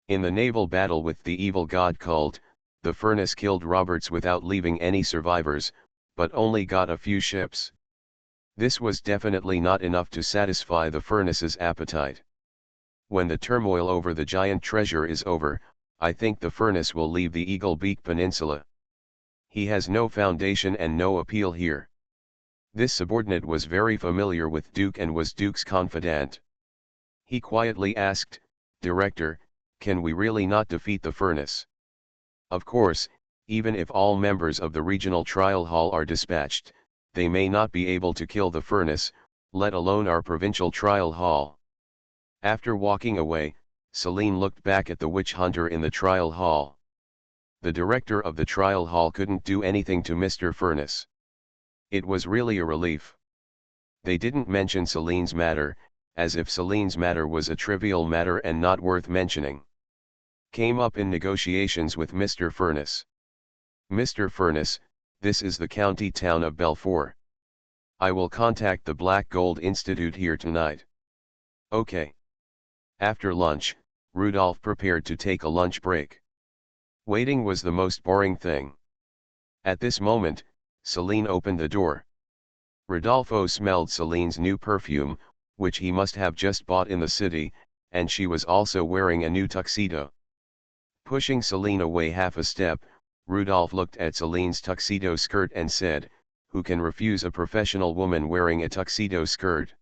In the naval battle with the evil god cult, the furnace killed Roberts without leaving any survivors, but only got a few ships. This was definitely not enough to satisfy the furnace's appetite. When the turmoil over the giant treasure is over, I think the furnace will leave the Eagle Beak Peninsula. He has no foundation and no appeal here. This subordinate was very familiar with Duke and was Duke's confidant. He quietly asked, Director, can we really not defeat the furnace? Of course, even if all members of the regional trial hall are dispatched, they may not be able to kill the furnace, let alone our provincial trial hall. After walking away, Celine looked back at the witch hunter in the trial hall. The director of the trial hall couldn't do anything to Mr. Furnace. It was really a relief. They didn't mention Celine's matter, as if Celine's matter was a trivial matter and not worth mentioning. Came up in negotiations with Mr. Furnace. Mr. Furnace, this is the county town of Belfour. I will contact the Black Gold Institute here tonight. Okay. After lunch, Rudolph prepared to take a lunch break. Waiting was the most boring thing. At this moment, Celine opened the door. Rodolfo smelled Celine's new perfume, which he must have just bought in the city, and she was also wearing a new tuxedo. Pushing Celine away half a step, Rudolph looked at Celine's tuxedo skirt and said, who can refuse a professional woman wearing a tuxedo skirt?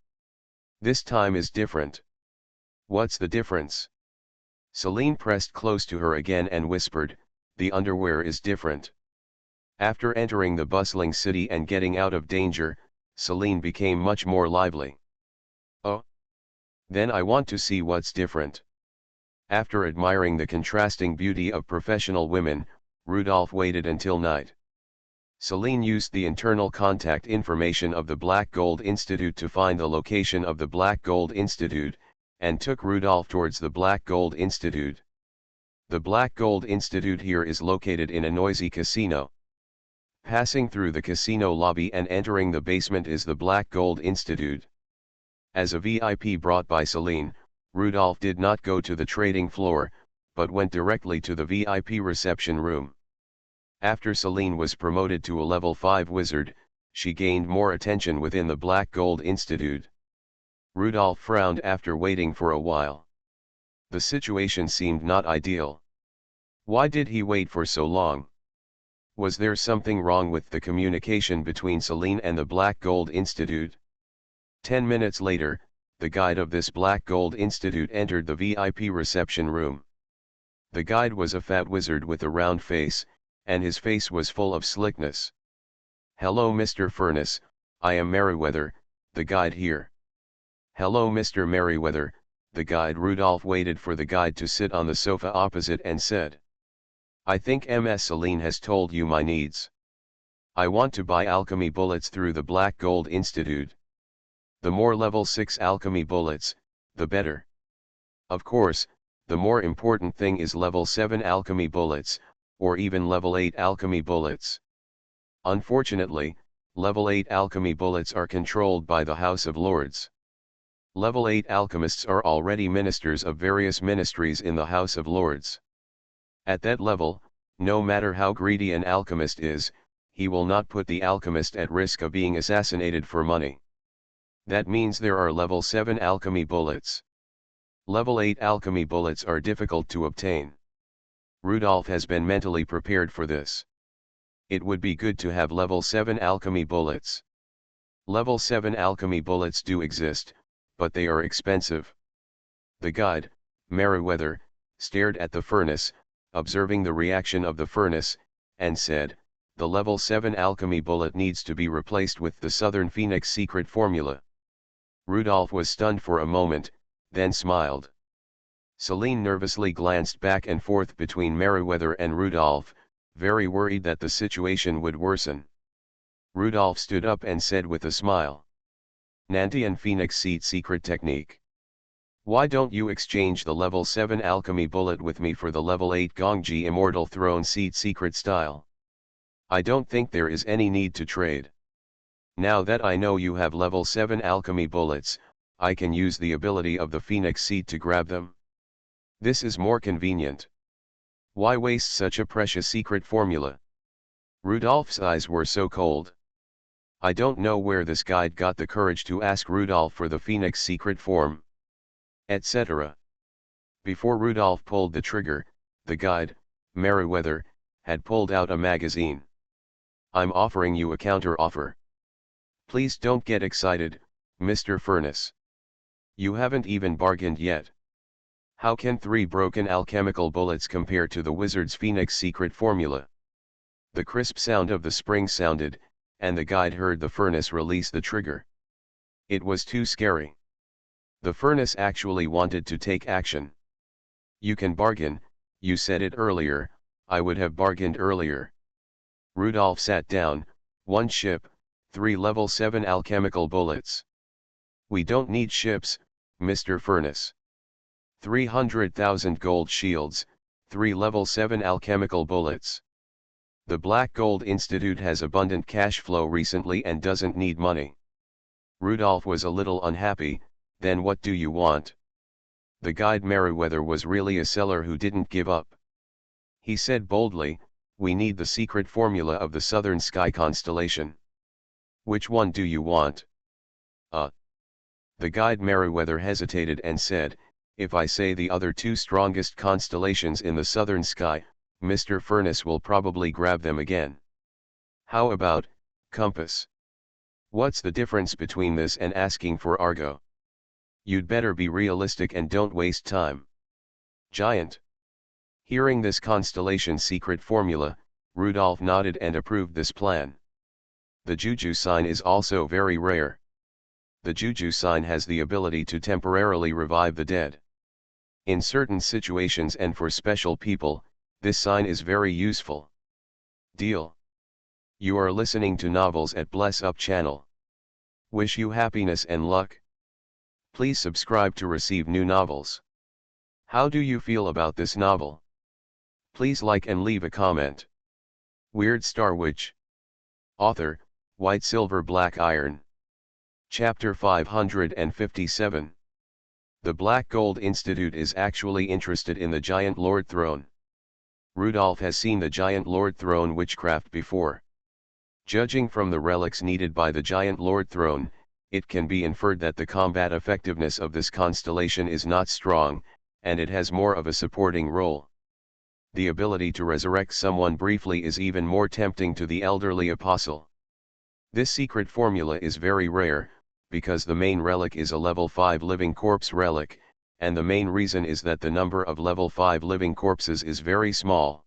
This time is different. What's the difference? Celine pressed close to her again and whispered, the underwear is different. After entering the bustling city and getting out of danger, Celine became much more lively. Oh? Then I want to see what's different. After admiring the contrasting beauty of professional women, Rudolph waited until night. Celine used the internal contact information of the Black Gold Institute to find the location of the Black Gold Institute, and took Rudolph towards the Black Gold Institute. The Black Gold Institute here is located in a noisy casino. Passing through the casino lobby and entering the basement is the Black Gold Institute. As a VIP brought by Celine, Rudolph did not go to the trading floor, but went directly to the VIP reception room. After Celine was promoted to a level 5 wizard, she gained more attention within the Black Gold Institute. Rudolph frowned after waiting for a while. The situation seemed not ideal. Why did he wait for so long? Was there something wrong with the communication between Celine and the Black Gold Institute? 10 minutes later, the guide of this Black Gold Institute entered the VIP reception room. The guide was a fat wizard with a round face, and his face was full of slickness. "Hello Mr. Furness, I am Merriweather, the guide here." "Hello Mr. Merriweather," the guide. Rudolph waited for the guide to sit on the sofa opposite and said, "I think Ms. Celine has told you my needs. I want to buy alchemy bullets through the Black Gold Institute. The more level 6 alchemy bullets, the better. Of course, the more important thing is level 7 alchemy bullets, or even level 8 alchemy bullets. Unfortunately, level 8 alchemy bullets are controlled by the House of Lords. Level 8 alchemists are already ministers of various ministries in the House of Lords. At that level, no matter how greedy an alchemist is, he will not put the alchemist at risk of being assassinated for money. That means there are level 7 alchemy bullets. Level 8 alchemy bullets are difficult to obtain. Rudolph has been mentally prepared for this. It would be good to have level 7 alchemy bullets. Level 7 alchemy bullets do exist, but they are expensive. The guide, Merriweather, stared at the furnace, observing the reaction of the furnace, and said, "The level 7 alchemy bullet needs to be replaced with the Southern Phoenix secret formula." Rudolph was stunned for a moment, then smiled. Celine nervously glanced back and forth between Merriweather and Rudolph, very worried that the situation would worsen. Rudolph stood up and said with a smile, "Nantian Phoenix seed secret technique. Why don't you exchange the level 7 alchemy bullet with me for the level 8 Gongji immortal throne seed secret style? I don't think there is any need to trade. Now that I know you have level 7 alchemy bullets, I can use the ability of the Phoenix seed to grab them. This is more convenient. Why waste such a precious secret formula?" Rudolph's eyes were so cold. I don't know where this guide got the courage to ask Rudolph for the Phoenix secret form, etc. Before Rudolph pulled the trigger, the guide, Merriweather, had pulled out a magazine. "I'm offering you a counter-offer. Please don't get excited, Mr. Furness. You haven't even bargained yet. How can 3 broken alchemical bullets compare to the wizard's Phoenix secret formula?" The crisp sound of the spring sounded, and the guide heard the furnace release the trigger. It was too scary. The furnace actually wanted to take action. "You can bargain, you said it earlier, I would have bargained earlier." Rudolph sat down. "1 ship, 3 level 7 alchemical bullets." "We don't need ships, Mr. Furness. 300,000 gold shields, 3 level 7 alchemical bullets. The Black Gold Institute has abundant cash flow recently and doesn't need money." Rudolph was a little unhappy. "Then what do you want?" The guide Merriweather was really a seller who didn't give up. He said boldly, "We need the secret formula of the Southern Sky constellation." "Which one do you want?" The guide Merriweather hesitated and said, "If I say the other 2 strongest constellations in the Southern Sky, Mr. Furness will probably grab them again." "How about compass? What's the difference between this and asking for Argo? You'd better be realistic and don't waste time." "Giant." Hearing this constellation secret formula, Rudolph nodded and approved this plan. The Juju sign is also very rare. The Juju sign has the ability to temporarily revive the dead. In certain situations and for special people, this sign is very useful. Deal. You are listening to Novels at Bless Up channel. Wish you happiness and luck. Please subscribe to receive new novels. How do you feel about this novel? Please like and leave a comment. Weird Star Witch. Author, White Silver Black Iron. Chapter 557. The Black Gold Institute is actually interested in the Giant Lord Throne. Rudolph has seen the Giant Lord Throne witchcraft before. Judging from the relics needed by the Giant Lord Throne, it can be inferred that the combat effectiveness of this constellation is not strong, and it has more of a supporting role. The ability to resurrect someone briefly is even more tempting to the elderly apostle. This secret formula is very rare, because the main relic is a level 5 living corpse relic, and the main reason is that the number of level 5 living corpses is very small.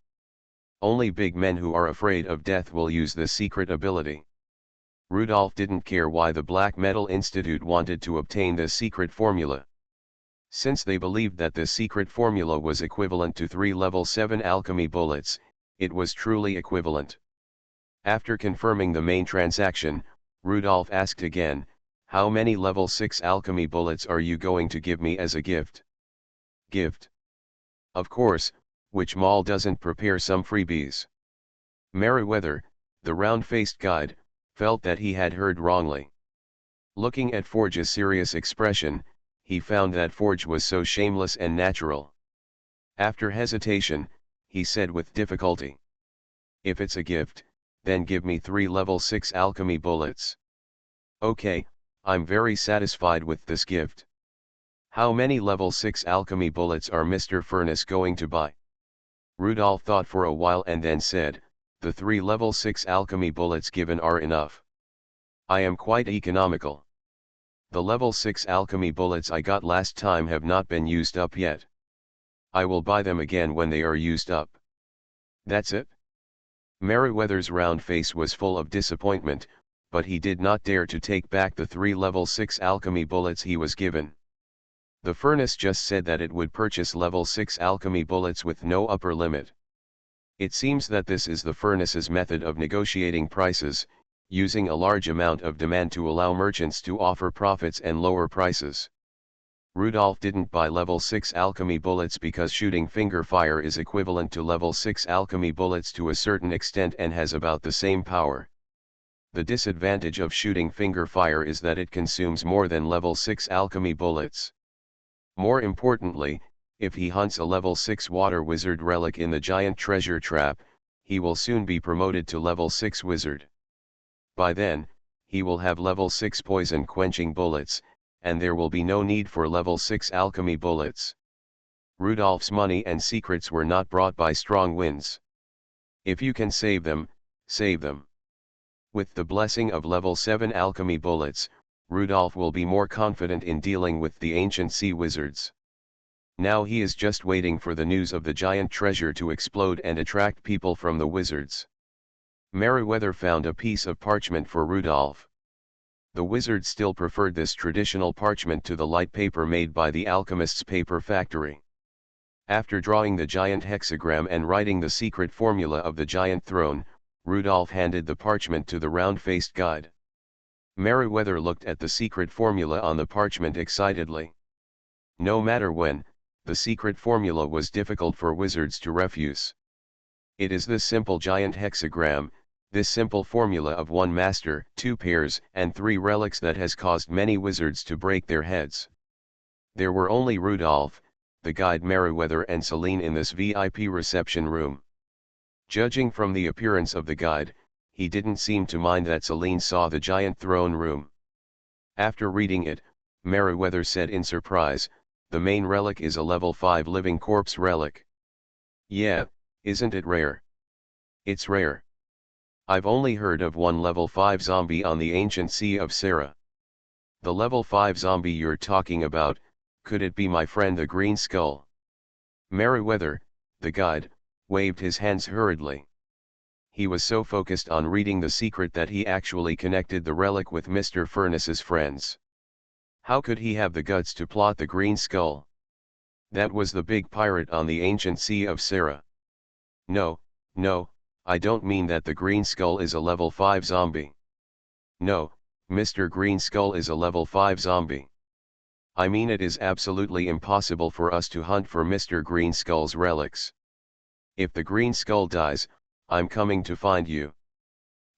Only big men who are afraid of death will use this secret ability. Rudolph didn't care why the Black Metal Institute wanted to obtain this secret formula. Since they believed that this secret formula was equivalent to 3 level 7 alchemy bullets, it was truly equivalent. After confirming the main transaction, Rudolph asked again, "How many level 6 alchemy bullets are you going to give me as a gift?" Gift? Of course, which mall doesn't prepare some freebies? Meriwether, the round-faced guide, felt that he had heard wrongly. Looking at Forge's serious expression, he found that Forge was so shameless and natural. After hesitation, he said with difficulty, "If it's a gift, then give me 3 level 6 alchemy bullets. Okay, I'm very satisfied with this gift. How many level 6 alchemy bullets are Mr. Furnace going to buy?" Rudolph thought for a while and then said, "The 3 level 6 alchemy bullets given are enough. I am quite economical. The level 6 alchemy bullets I got last time have not been used up yet. I will buy them again when they are used up." "That's it?" Meriwether's round face was full of disappointment, but he did not dare to take back the 3 level 6 alchemy bullets he was given. The furnace just said that it would purchase level 6 alchemy bullets with no upper limit. It seems that this is the furnace's method of negotiating prices, using a large amount of demand to allow merchants to offer profits and lower prices. Rudolph didn't buy level 6 alchemy bullets because shooting finger fire is equivalent to level 6 alchemy bullets to a certain extent and has about the same power. The disadvantage of shooting finger fire is that it consumes more than level 6 alchemy bullets. More importantly, if he hunts a level 6 water wizard relic in the giant treasure trap, he will soon be promoted to level 6 wizard. By then, he will have level 6 poison quenching bullets, and there will be no need for level 6 alchemy bullets. Rudolph's money and secrets were not brought by strong winds. If you can save them, save them. With the blessing of level 7 alchemy bullets, Rudolph will be more confident in dealing with the ancient sea wizards. Now he is just waiting for the news of the giant treasure to explode and attract people from the wizards. Meriwether found a piece of parchment for Rudolph. The wizards still preferred this traditional parchment to the light paper made by the alchemist's paper factory. After drawing the giant hexagram and writing the secret formula of the giant throne, Rudolph handed the parchment to the round-faced guide. Meriwether looked at the secret formula on the parchment excitedly. No matter when, the secret formula was difficult for wizards to refuse. It is this simple giant hexagram, this simple formula of 1 master, 2 pairs, and 3 relics that has caused many wizards to break their heads. There were only Rudolph, the guide Meriwether and Celine in this VIP reception room. Judging from the appearance of the guide, he didn't seem to mind that Celine saw the giant throne room. After reading it, Meriwether said in surprise, "The main relic is a level 5 living corpse relic." "Yeah, isn't it rare?" "It's rare. I've only heard of 1 level 5 zombie on the ancient Sea of Sarah." "The level 5 zombie you're talking about, could it be my friend the Green Skull?" Meriwether, the guide, waved his hands hurriedly. He was so focused on reading the secret that he actually connected the relic with Mr. Furnace's friends. How could he have the guts to plot the Green Skull? That was the big pirate on the ancient Sea of Sarah. No, I don't mean that the Green Skull is a level 5 zombie. No, Mr. Green Skull is a level 5 zombie. I mean it is absolutely impossible for us to hunt for Mr. Green Skull's relics. If the Green Skull dies, I'm coming to find you."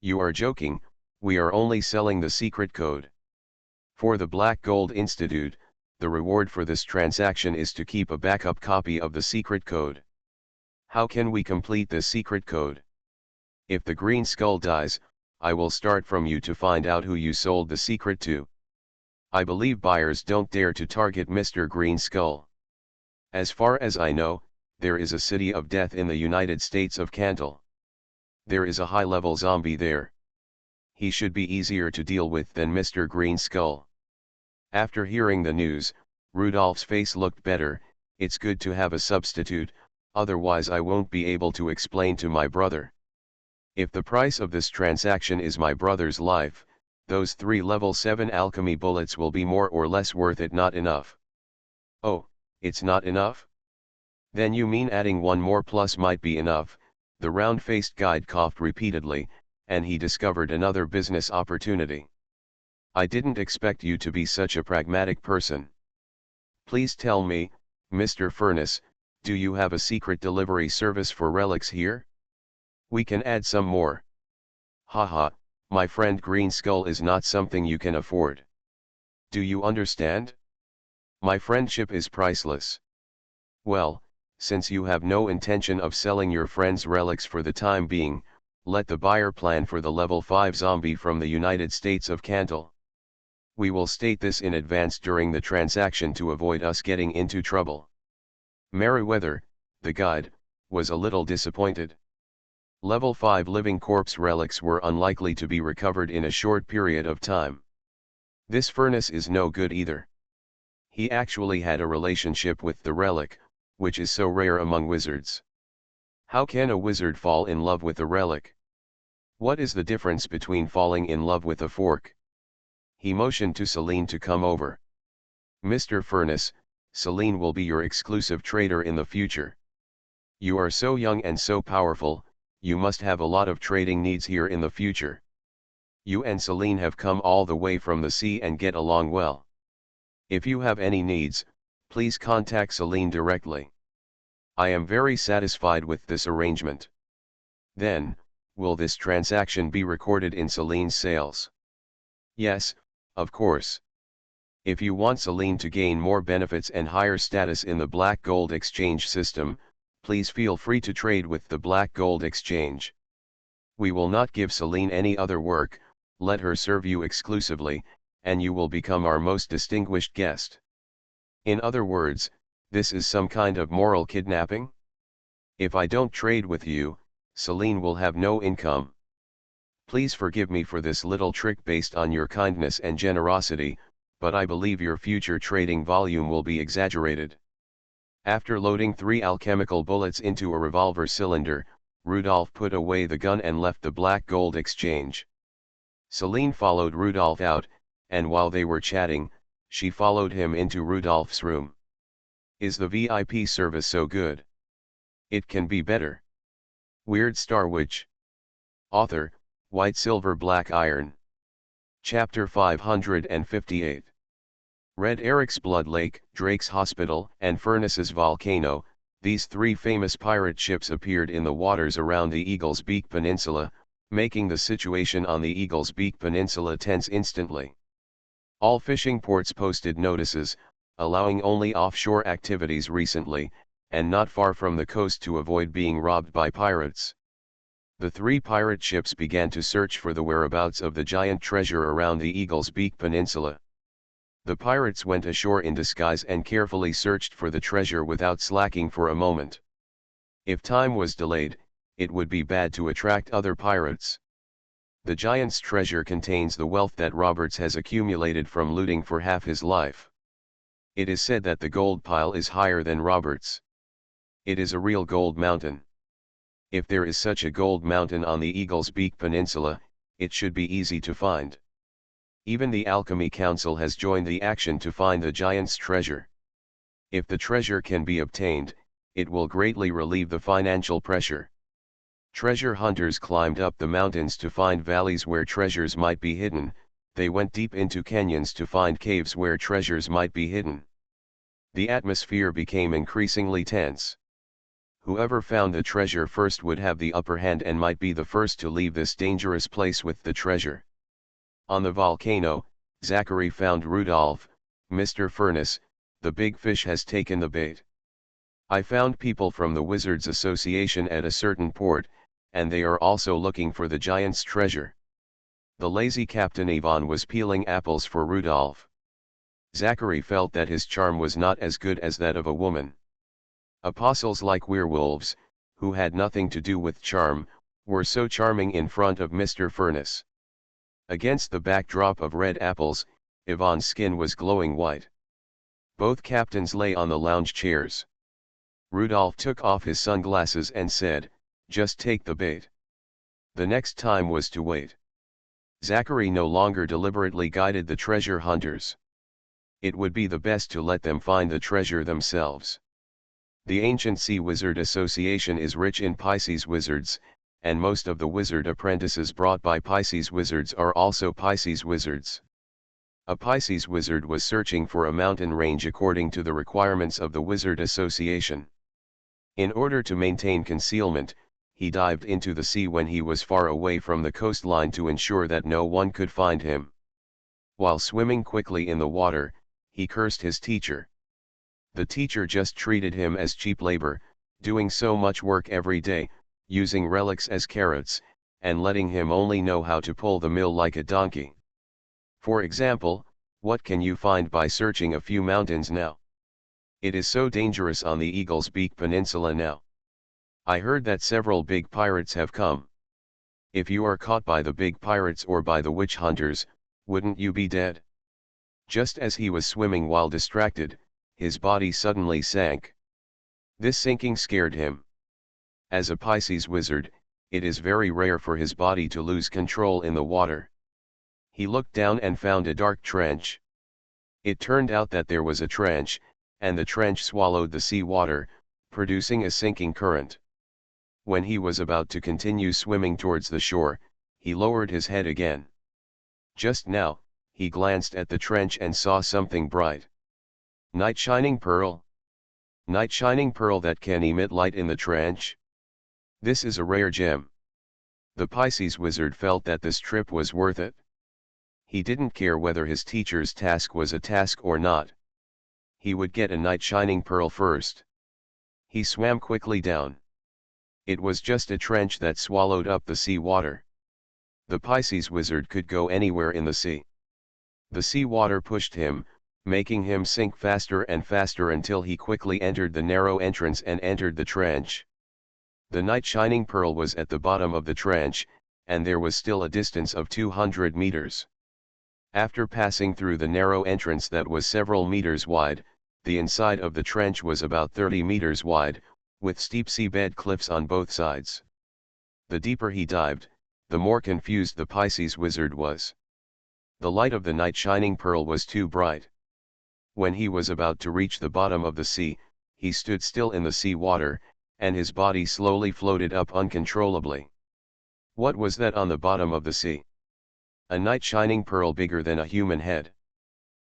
"You are joking, we are only selling the secret code. For the Black Gold Institute, the reward for this transaction is to keep a backup copy of the secret code. How can we complete this secret code? If the Green Skull dies, I will start from you to find out who you sold the secret to." I believe buyers don't dare to target Mr. Green Skull. As far as I know, there is a city of death in the United States of Cantal. There is a high-level zombie there. He should be easier to deal with than Mr. Green Skull. After hearing the news, Rudolph's face looked better. It's good to have a substitute, otherwise I won't be able to explain to my brother. If the price of this transaction is my brother's life, those 3 level 7 alchemy bullets will be more or less worth it. Not enough. Oh, it's not enough? Then you mean adding 1 more plus might be enough. The round-faced guide coughed repeatedly, and he discovered another business opportunity. I didn't expect you to be such a pragmatic person. Please tell me, Mr. Furnace, do you have a secret delivery service for relics here? We can add some more. Haha, my friend Green Skull is not something you can afford. Do you understand? My friendship is priceless. Well, since you have no intention of selling your friend's relics for the time being, let the buyer plan for the level 5 zombie from the United States of Cantal. We will state this in advance during the transaction to avoid us getting into trouble. Meriwether, the guide, was a little disappointed. Level 5 living corpse relics were unlikely to be recovered in a short period of time. This furnace is no good either. He actually had a relationship with the relic, which is so rare among wizards. How can a wizard fall in love with a relic? What is the difference between falling in love with a fork? He motioned to Celine to come over. Mr. Furnace, Celine will be your exclusive trader in the future. You are so young and so powerful, you must have a lot of trading needs here in the future. You and Celine have come all the way from the sea and get along well. If you have any needs, please contact Celine directly. I am very satisfied with this arrangement. Then, will this transaction be recorded in Celine's sales? Yes, of course. If you want Celine to gain more benefits and higher status in the Black Gold Exchange system, please feel free to trade with the Black Gold Exchange. We will not give Celine any other work, let her serve you exclusively, and you will become our most distinguished guest. In other words, this is some kind of moral kidnapping? If I don't trade with you, Celine will have no income. Please forgive me for this little trick based on your kindness and generosity, but I believe your future trading volume will be exaggerated. After loading 3 alchemical bullets into a revolver cylinder, Rudolph put away the gun and left the Black Gold Exchange. Celine followed Rudolph out, and while they were chatting, she followed him into Rudolph's room. Is the VIP service so good? It can be better. Weird Star Witch. Author, White Silver Black Iron. Chapter 558. Red Eric's Blood Lake, Drake's Hospital, and Furnace's Volcano, these 3 famous pirate ships appeared in the waters around the Eagle's Beak Peninsula, making the situation on the Eagle's Beak Peninsula tense instantly. All fishing ports posted notices, allowing only offshore activities recently, and not far from the coast to avoid being robbed by pirates. The 3 pirate ships began to search for the whereabouts of the giant treasure around the Eagle's Beak Peninsula. The pirates went ashore in disguise and carefully searched for the treasure without slacking for a moment. If time was delayed, it would be bad to attract other pirates. The giant's treasure contains the wealth that Roberts has accumulated from looting for half his life. It is said that the gold pile is higher than Roberts. It is a real gold mountain. If there is such a gold mountain on the Eagle's Beak Peninsula, it should be easy to find. Even the Alchemy Council has joined the action to find the giant's treasure. If the treasure can be obtained, it will greatly relieve the financial pressure. Treasure hunters climbed up the mountains to find valleys where treasures might be hidden. They went deep into canyons to find caves where treasures might be hidden. The atmosphere became increasingly tense. Whoever found the treasure first would have the upper hand and might be the first to leave this dangerous place with the treasure. On the volcano, Zachary found Rudolph. Mr. Furnace, the big fish has taken the bait. I found people from the Wizards Association at a certain port, and they are also looking for the giant's treasure. The lazy Captain Yvonne was peeling apples for Rudolph. Zachary felt that his charm was not as good as that of a woman. Apostles like werewolves, who had nothing to do with charm, were so charming in front of Mr. Furnace. Against the backdrop of red apples, Yvonne's skin was glowing white. Both captains lay on the lounge chairs. Rudolph took off his sunglasses and said, "Just take the bait." The next time was to wait. Zachary no longer deliberately guided the treasure hunters. It would be the best to let them find the treasure themselves. The ancient Sea Wizard Association is rich in Pisces wizards, and most of the wizard apprentices brought by Pisces wizards are also Pisces wizards. A Pisces wizard was searching for a mountain range according to the requirements of the Wizard Association. In order to maintain concealment, he dived into the sea when he was far away from the coastline to ensure that no one could find him. While swimming quickly in the water, he cursed his teacher. The teacher just treated him as cheap labor, doing so much work every day, using relics as carrots, and letting him only know how to pull the mill like a donkey. For example, what can you find by searching a few mountains now? It is so dangerous on the Eagle's Beak Peninsula now. I heard that several big pirates have come. If you are caught by the big pirates or by the witch hunters, wouldn't you be dead? Just as he was swimming while distracted, his body suddenly sank. This sinking scared him. As a Pisces wizard, it is very rare for his body to lose control in the water. He looked down and found a dark trench. It turned out that there was a trench, and the trench swallowed the sea water, producing a sinking current. When he was about to continue swimming towards the shore, he lowered his head again. Just now, he glanced at the trench and saw something bright. Night shining pearl. Night shining pearl that can emit light in the trench. This is a rare gem. The Pisces wizard felt that this trip was worth it. He didn't care whether his teacher's task was a task or not. He would get a night shining pearl first. He swam quickly down. It was just a trench that swallowed up the sea water. The Pisces wizard could go anywhere in the sea. The sea water pushed him, making him sink faster and faster until he quickly entered the narrow entrance and entered the trench. The night shining pearl was at the bottom of the trench, and there was still a distance of 200 meters. After passing through the narrow entrance that was several meters wide, the inside of the trench was about 30 meters wide, with steep seabed cliffs on both sides. The deeper he dived, the more confused the Pisces wizard was. The light of the night shining pearl was too bright. When he was about to reach the bottom of the sea, he stood still in the sea water, and his body slowly floated up uncontrollably. What was that on the bottom of the sea? A night shining pearl bigger than a human head.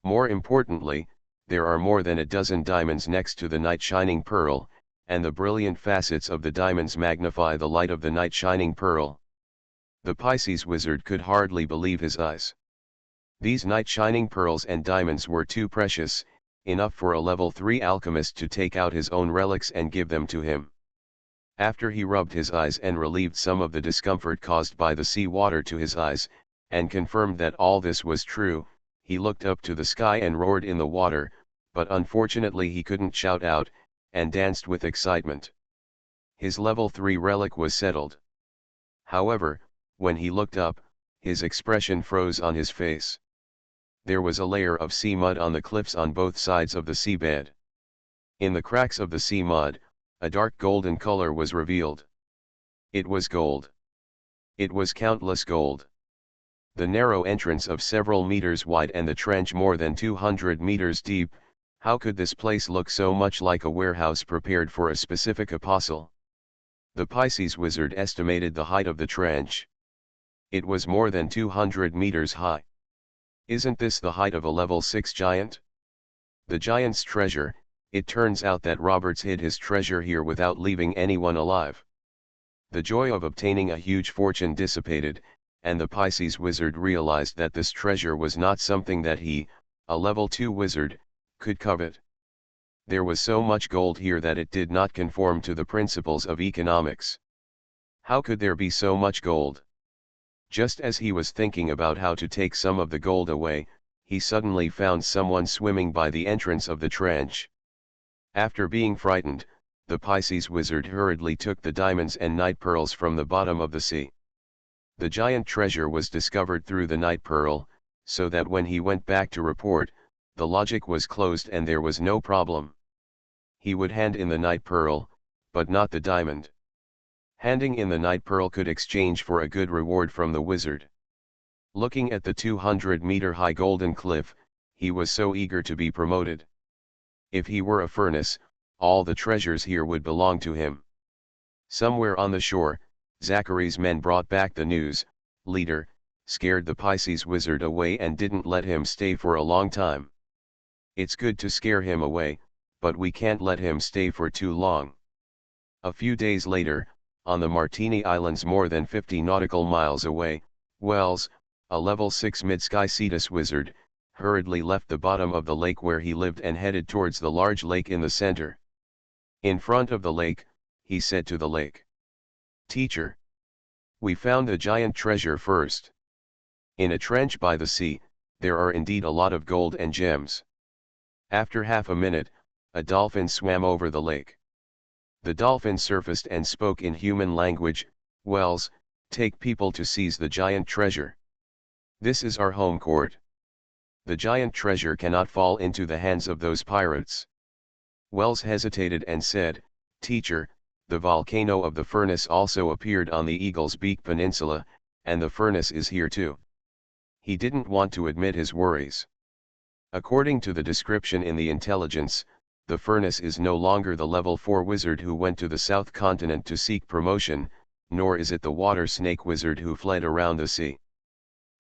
More importantly, there are more than a dozen diamonds next to the night shining pearl, and the brilliant facets of the diamonds magnify the light of the night shining pearl. The Pisces wizard could hardly believe his eyes. These night shining pearls and diamonds were too precious, enough for a level 3 alchemist to take out his own relics and give them to him. After he rubbed his eyes and relieved some of the discomfort caused by the sea water to his eyes, and confirmed that all this was true, he looked up to the sky and roared in the water, but unfortunately he couldn't shout out, and danced with excitement. His level 3 relic was settled. However, when he looked up, his expression froze on his face. There was a layer of sea mud on the cliffs on both sides of the seabed. In the cracks of the sea mud, a dark golden color was revealed. It was gold. It was countless gold. The narrow entrance of several meters wide and the trench more than 200 meters deep, how could this place look so much like a warehouse prepared for a specific apostle? The Pisces wizard estimated the height of the trench. It was more than 200 meters high. Isn't this the height of a level 6 giant? The giant's treasure. It turns out that Roberts hid his treasure here without leaving anyone alive. The joy of obtaining a huge fortune dissipated, and the Pisces wizard realized that this treasure was not something that he, a level 2 wizard, could covet. There was so much gold here that it did not conform to the principles of economics. How could there be so much gold? Just as he was thinking about how to take some of the gold away, he suddenly found someone swimming by the entrance of the trench. After being frightened, the Pisces wizard hurriedly took the diamonds and night pearls from the bottom of the sea. The giant treasure was discovered through the night pearl, so that when he went back to report, the logic was closed and there was no problem. He would hand in the night pearl, but not the diamond. Handing in the night pearl could exchange for a good reward from the wizard. Looking at the 200-meter-high golden cliff, he was so eager to be promoted. If he were a furnace, all the treasures here would belong to him. Somewhere on the shore, Zachary's men brought back the news. Leader, scared the Pisces wizard away and didn't let him stay for a long time. It's good to scare him away, but we can't let him stay for too long. A few days later, on the Martini Islands more than 50 nautical miles away, Wells, a level 6 mid-sky Cetus wizard, hurriedly left the bottom of the lake where he lived and headed towards the large lake in the center. In front of the lake, he said to the lake, "Teacher, we found the giant treasure first. In a trench by the sea, there are indeed a lot of gold and gems." After half a minute, a dolphin swam over the lake. The dolphin surfaced and spoke in human language. "Wells, take people to seize the giant treasure. This is our home court. The giant treasure cannot fall into the hands of those pirates." Wells hesitated and said, "Teacher, the volcano of the furnace also appeared on the Eagle's Beak Peninsula, and the furnace is here too." He didn't want to admit his worries. According to the description in the intelligence, the furnace is no longer the level 4 wizard who went to the south continent to seek promotion, nor is it the water snake wizard who fled around the sea.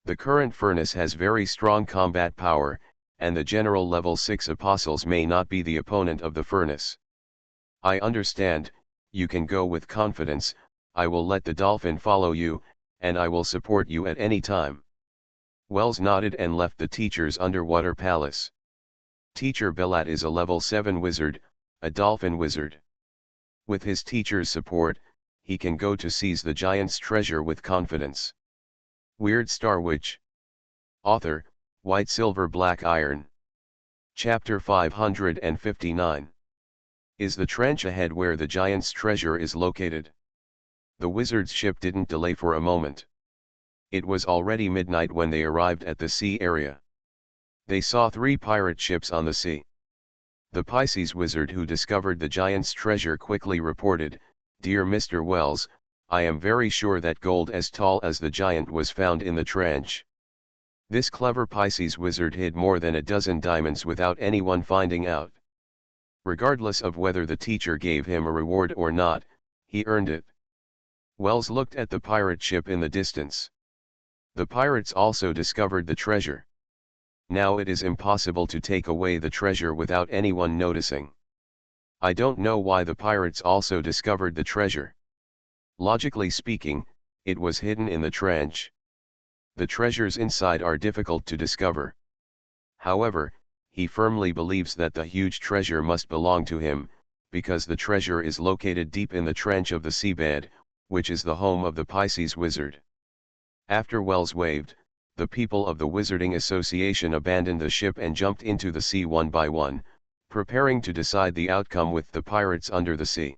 The current furnace has very strong combat power, and the general level 6 apostles may not be the opponent of the furnace. I understand, you can go with confidence. I will let the dolphin follow you, and I will support you at any time. Wells nodded and left the teacher's underwater palace. Teacher Belat is a level 7 wizard, a dolphin wizard. With his teacher's support, he can go to seize the giant's treasure with confidence. Weird Star Witch. Author, White Silver Black Iron. Chapter 559. Is the trench ahead where the giant's treasure is located? The wizard's ship didn't delay for a moment. It was already midnight when they arrived at the sea area. They saw 3 pirate ships on the sea. The Pisces wizard who discovered the giant's treasure quickly reported, "Dear Mr. Wells, I am very sure that gold as tall as the giant was found in the trench." This clever Pisces wizard hid more than a dozen diamonds without anyone finding out. Regardless of whether the teacher gave him a reward or not, he earned it. Wells looked at the pirate ship in the distance. The pirates also discovered the treasure. Now it is impossible to take away the treasure without anyone noticing. I don't know why the pirates also discovered the treasure. Logically speaking, it was hidden in the trench. The treasures inside are difficult to discover. However, he firmly believes that the huge treasure must belong to him, because the treasure is located deep in the trench of the seabed, which is the home of the Pisces wizard. After Wells waved, the people of the Wizarding Association abandoned the ship and jumped into the sea one by one, preparing to decide the outcome with the pirates under the sea.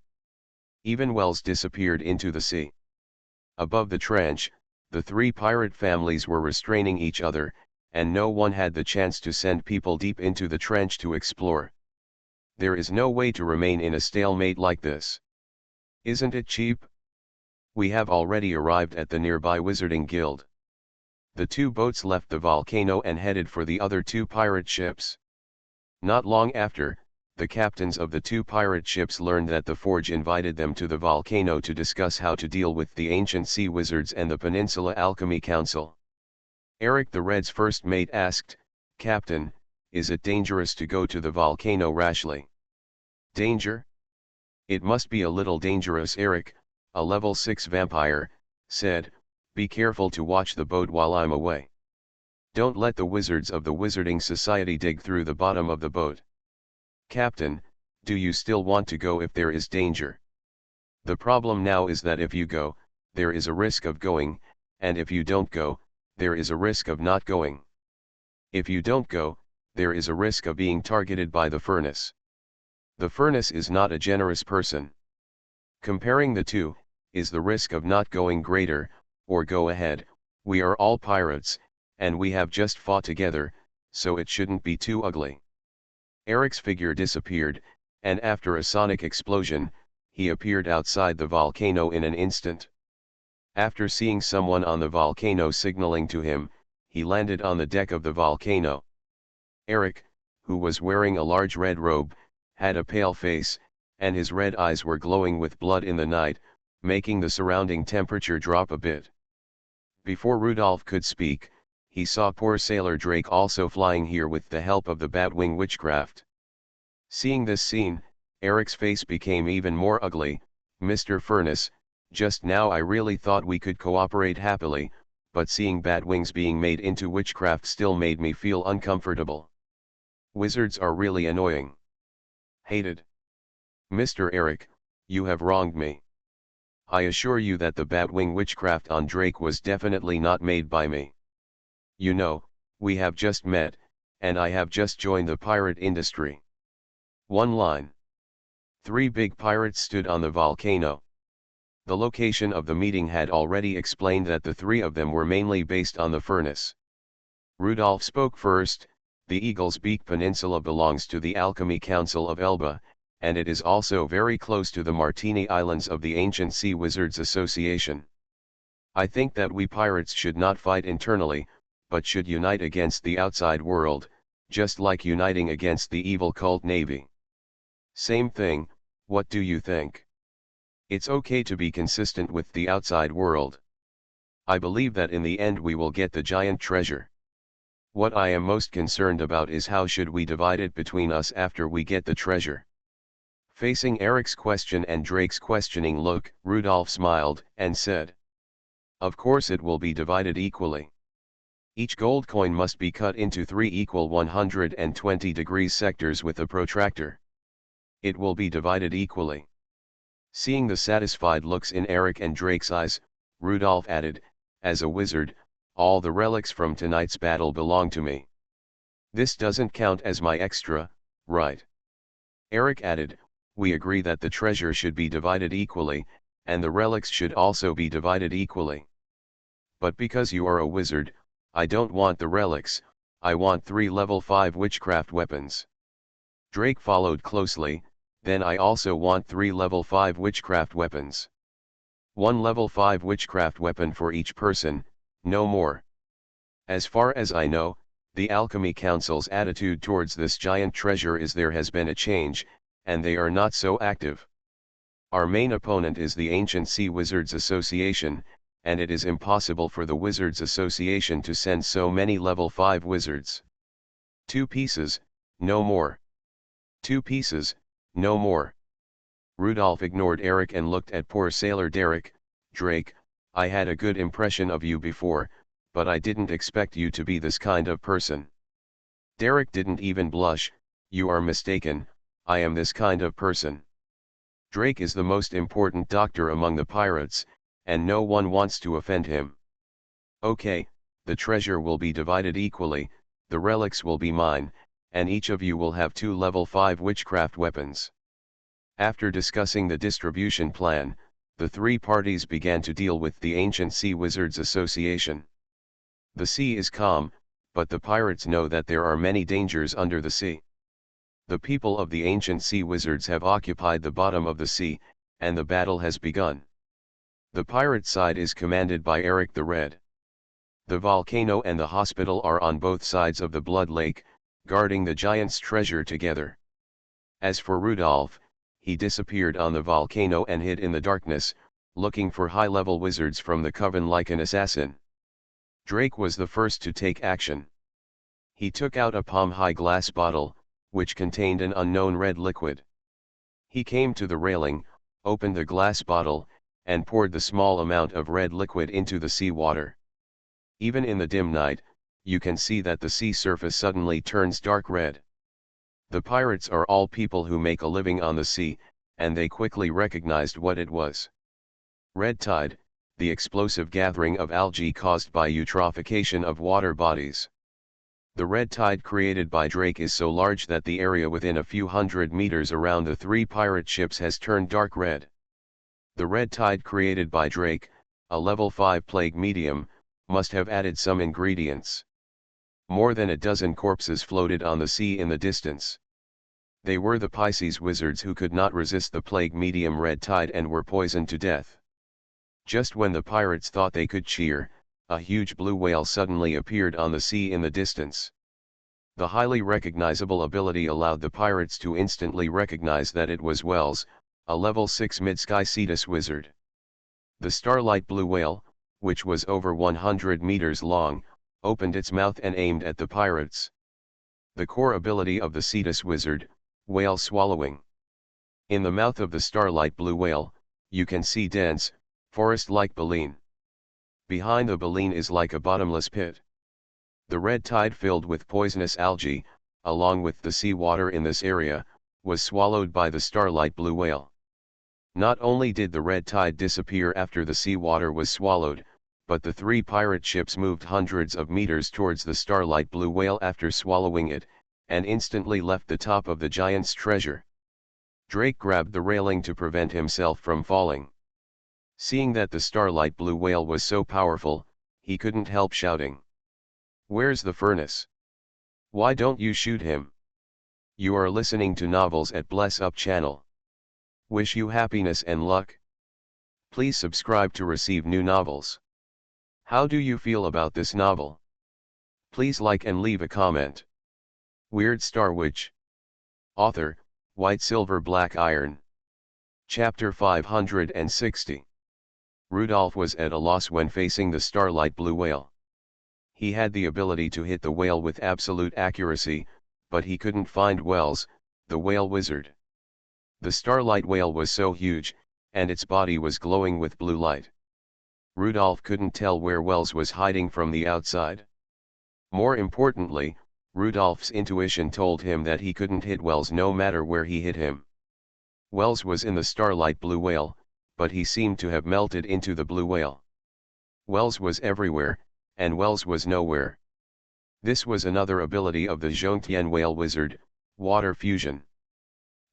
Even Wells disappeared into the sea. Above the trench, the 3 pirate families were restraining each other, and no one had the chance to send people deep into the trench to explore. There is no way to remain in a stalemate like this. Isn't it cheap? We have already arrived at the nearby Wizarding Guild. The 2 boats left the volcano and headed for the other 2 pirate ships. Not long after, the captains of the 2 pirate ships learned that the Forge invited them to the volcano to discuss how to deal with the ancient sea wizards and the Peninsula Alchemy Council. Eric the Red's first mate asked, "Captain, is it dangerous to go to the volcano rashly?" "Danger? It must be a little dangerous." Eric, a level 6 vampire, said, "Be careful to watch the boat while I'm away. Don't let the wizards of the Wizarding Society dig through the bottom of the boat." "Captain, do you still want to go if there is danger?" "The problem now is that if you go, there is a risk of going, and if you don't go, there is a risk of not going." If you don't go, there is a risk of being targeted by the furnace. The furnace is not a generous person. Comparing the two, is the risk of not going greater, or go ahead? We are all pirates, and we have just fought together, so it shouldn't be too ugly. Eric's figure disappeared, and after a sonic explosion, he appeared outside the volcano in an instant. After seeing someone on the volcano signaling to him, he landed on the deck of the volcano. Eric, who was wearing a large red robe, had a pale face, and his red eyes were glowing with blood in the night, making the surrounding temperature drop a bit. Before Rudolph could speak, he saw poor sailor Drake also flying here with the help of the Batwing witchcraft. Seeing this scene, Eric's face became even more ugly. Mr. Furnace, just now I really thought we could cooperate happily, but seeing Batwings being made into witchcraft still made me feel uncomfortable. Wizards are really annoying. Hated. Mr. Eric, you have wronged me. I assure you that the Batwing witchcraft on Drake was definitely not made by me. You know, we have just met, and I have just joined the pirate industry. One line. 3 big pirates stood on the volcano. The location of the meeting had already explained that the 3 of them were mainly based on the furnace. Rudolph spoke first. The Eagle's Beak Peninsula belongs to the Alchemy Council of Elba, and it is also very close to the Martini Islands of the Ancient Sea Wizards Association. I think that we pirates should not fight internally, but should unite against the outside world, just like uniting against the evil cult navy. Same thing, what do you think? It's okay to be consistent with the outside world. I believe that in the end we will get the giant treasure. What I am most concerned about is how should we divide it between us after we get the treasure. Facing Eric's question and Drake's questioning look, Rudolph smiled and said, "Of course it will be divided equally. Each gold coin must be cut into 3 equal 120-degree sectors with a protractor. It will be divided equally." Seeing the satisfied looks in Eric and Drake's eyes, Rudolph added, "As a wizard, all the relics from tonight's battle belong to me. This doesn't count as my extra, right?" Eric added, "We agree that the treasure should be divided equally, and the relics should also be divided equally. But because you are a wizard, I don't want the relics, I want 3 level 5 witchcraft weapons." Drake followed closely, "Then I also want 3 level 5 witchcraft weapons. 1 level 5 witchcraft weapon for each person, no more." As far as I know, the Alchemy Council's attitude towards this giant treasure is there has been a change, and they are not so active. Our main opponent is the Ancient Sea Wizards Association, and it is impossible for the Wizards Association to send so many level 5 wizards. 2 pieces, no more. 2 pieces, no more. Rudolph ignored Eric and looked at poor sailor Derek. "Drake, I had a good impression of you before, but I didn't expect you to be this kind of person." Derek didn't even blush. "You are mistaken, I am this kind of person. Drake is the most important doctor among the pirates, and no one wants to offend him. Okay, the treasure will be divided equally, the relics will be mine, and each of you will have 2 level 5 witchcraft weapons." After discussing the distribution plan, the 3 parties began to deal with the Ancient Sea Wizards Association. The sea is calm, but the pirates know that there are many dangers under the sea. The people of the Ancient Sea Wizards have occupied the bottom of the sea, and the battle has begun. The pirate side is commanded by Eric the Red. The volcano and the hospital are on both sides of the Blood Lake, guarding the giant's treasure together. As for Rudolph, he disappeared on the volcano and hid in the darkness, looking for high-level wizards from the coven like an assassin. Drake was the first to take action. He took out a palm-high glass bottle, which contained an unknown red liquid. He came to the railing, opened the glass bottle, and poured the small amount of red liquid into the sea water. Even in the dim night, you can see that the sea surface suddenly turns dark red. The pirates are all people who make a living on the sea, and they quickly recognized what it was. Red tide, the explosive gathering of algae caused by eutrophication of water bodies. The red tide created by Drake is so large that the area within a few hundred meters around the three pirate ships has turned dark red. The red tide created by Drake, a level 5 plague medium, must have added some ingredients. More than a dozen corpses floated on the sea in the distance. They were the Pisces wizards who could not resist the plague medium red tide and were poisoned to death. Just when the pirates thought they could cheer, a huge blue whale suddenly appeared on the sea in the distance. The highly recognizable ability allowed the pirates to instantly recognize that it was Wells, a level 6 mid-sky Cetus wizard. The starlight blue whale, which was over 100 meters long, opened its mouth and aimed at the pirates. The core ability of the Cetus wizard, whale swallowing. In the mouth of the starlight blue whale, you can see dense, forest-like baleen. Behind the baleen is like a bottomless pit. The red tide filled with poisonous algae, along with the sea water in this area, was swallowed by the starlight blue whale. Not only did the red tide disappear after the sea water was swallowed, but the three pirate ships moved hundreds of meters towards the starlight blue whale after swallowing it, and instantly left the top of the giant's treasure. Drake grabbed the railing to prevent himself from falling. Seeing that the starlight blue whale was so powerful, he couldn't help shouting, "Where's the furnace? Why don't you shoot him?" You are listening to Novels at Bless Up channel. Wish you happiness and luck. Please subscribe to receive new novels. How do you feel about this novel? Please like and leave a comment. Weird Star Witch. Author, White Silver Black Iron. Chapter 560. Rudolph was at a loss when facing the starlight blue whale. He had the ability to hit the whale with absolute accuracy, but he couldn't find Wells, the whale wizard. The starlight whale was so huge, and its body was glowing with blue light. Rudolph couldn't tell where Wells was hiding from the outside. More importantly, Rudolph's intuition told him that he couldn't hit Wells no matter where he hit him. Wells was in the starlight blue whale, but he seemed to have melted into the blue whale. Wells was everywhere, and Wells was nowhere. This was another ability of the Xuanhuan whale wizard, water fusion.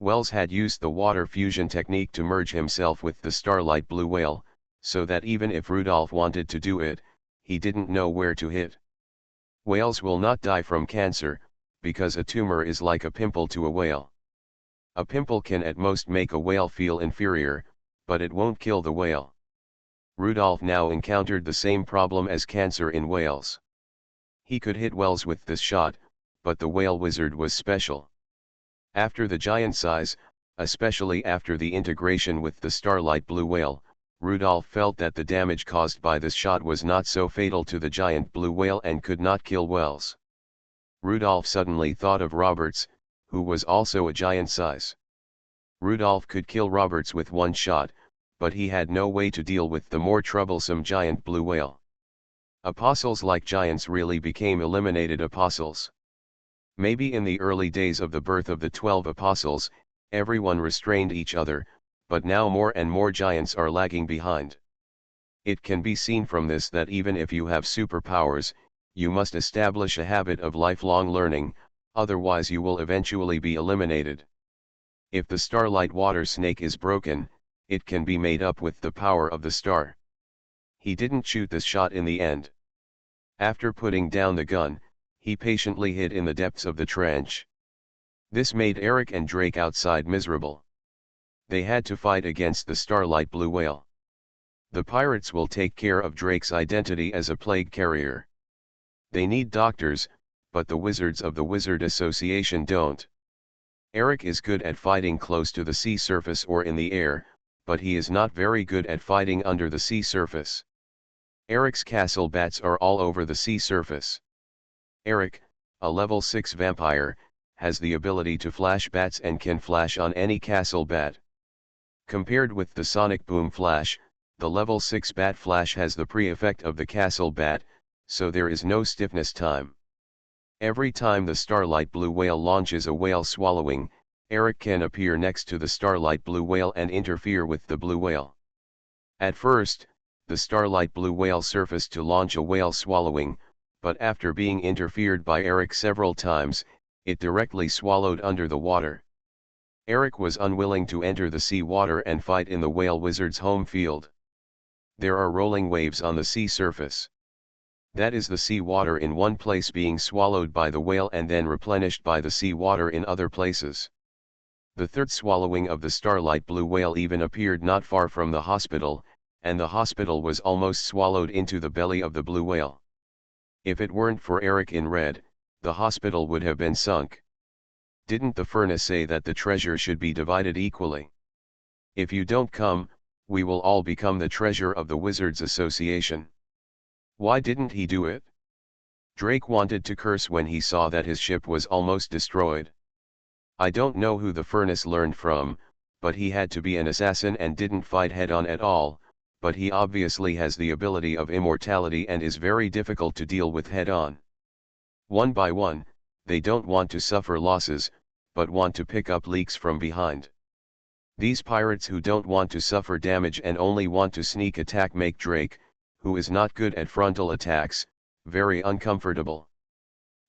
Wells had used the water fusion technique to merge himself with the starlight blue whale, so that even if Rudolph wanted to do it, he didn't know where to hit. Whales will not die from cancer, because a tumor is like a pimple to a whale. A pimple can at most make a whale feel inferior, but it won't kill the whale. Rudolph now encountered the same problem as cancer in whales. He could hit Wells with this shot, but the whale wizard was special. After the giant size, especially after the integration with the starlight blue whale, Rudolph felt that the damage caused by this shot was not so fatal to the giant blue whale and could not kill Wells. Rudolph suddenly thought of Roberts, who was also a giant size. Rudolph could kill Roberts with one shot, but he had no way to deal with the more troublesome giant blue whale. Apostles like giants really became eliminated apostles. Maybe in the early days of the birth of the 12 apostles, everyone restrained each other, but now more and more giants are lagging behind. It can be seen from this that even if you have superpowers, you must establish a habit of lifelong learning, otherwise you will eventually be eliminated. If the starlight water snake is broken, it can be made up with the power of the star. He didn't shoot this shot in the end. After putting down the gun, he patiently hid in the depths of the trench. This made Eric and Drake outside miserable. They had to fight against the starlight blue whale. The pirates will take care of Drake's identity as a plague carrier. They need doctors, but the wizards of the Wizard Association don't. Eric is good at fighting close to the sea surface or in the air, but he is not very good at fighting under the sea surface. Eric's castle bats are all over the sea surface. Eric, a level 6 vampire, has the ability to flash bats and can flash on any castle bat. Compared with the sonic boom flash, the level 6 bat flash has the pre-effect of the castle bat, so there is no stiffness time. Every time the starlight blue whale launches a whale swallowing, Eric can appear next to the starlight blue whale and interfere with the blue whale. At first, the starlight blue whale surfaced to launch a whale swallowing, but after being interfered by Eric several times, it directly swallowed under the water. Eric was unwilling to enter the sea water and fight in the whale wizard's home field. There are rolling waves on the sea surface. That is the sea water in one place being swallowed by the whale and then replenished by the sea water in other places. The third swallowing of the starlight blue whale even appeared not far from the hospital, and the hospital was almost swallowed into the belly of the blue whale. If it weren't for Eric in red, the hospital would have been sunk. Didn't the furnace say that the treasure should be divided equally? If you don't come, we will all become the treasure of the Wizards Association. Why didn't he do it? Drake wanted to curse when he saw that his ship was almost destroyed. I don't know who the furnace learned from, but he had to be an assassin and didn't fight head-on at all, but he obviously has the ability of immortality and is very difficult to deal with head-on. One by one, they don't want to suffer losses, but want to pick up leaks from behind. These pirates who don't want to suffer damage and only want to sneak attack make Drake, who is not good at frontal attacks, very uncomfortable.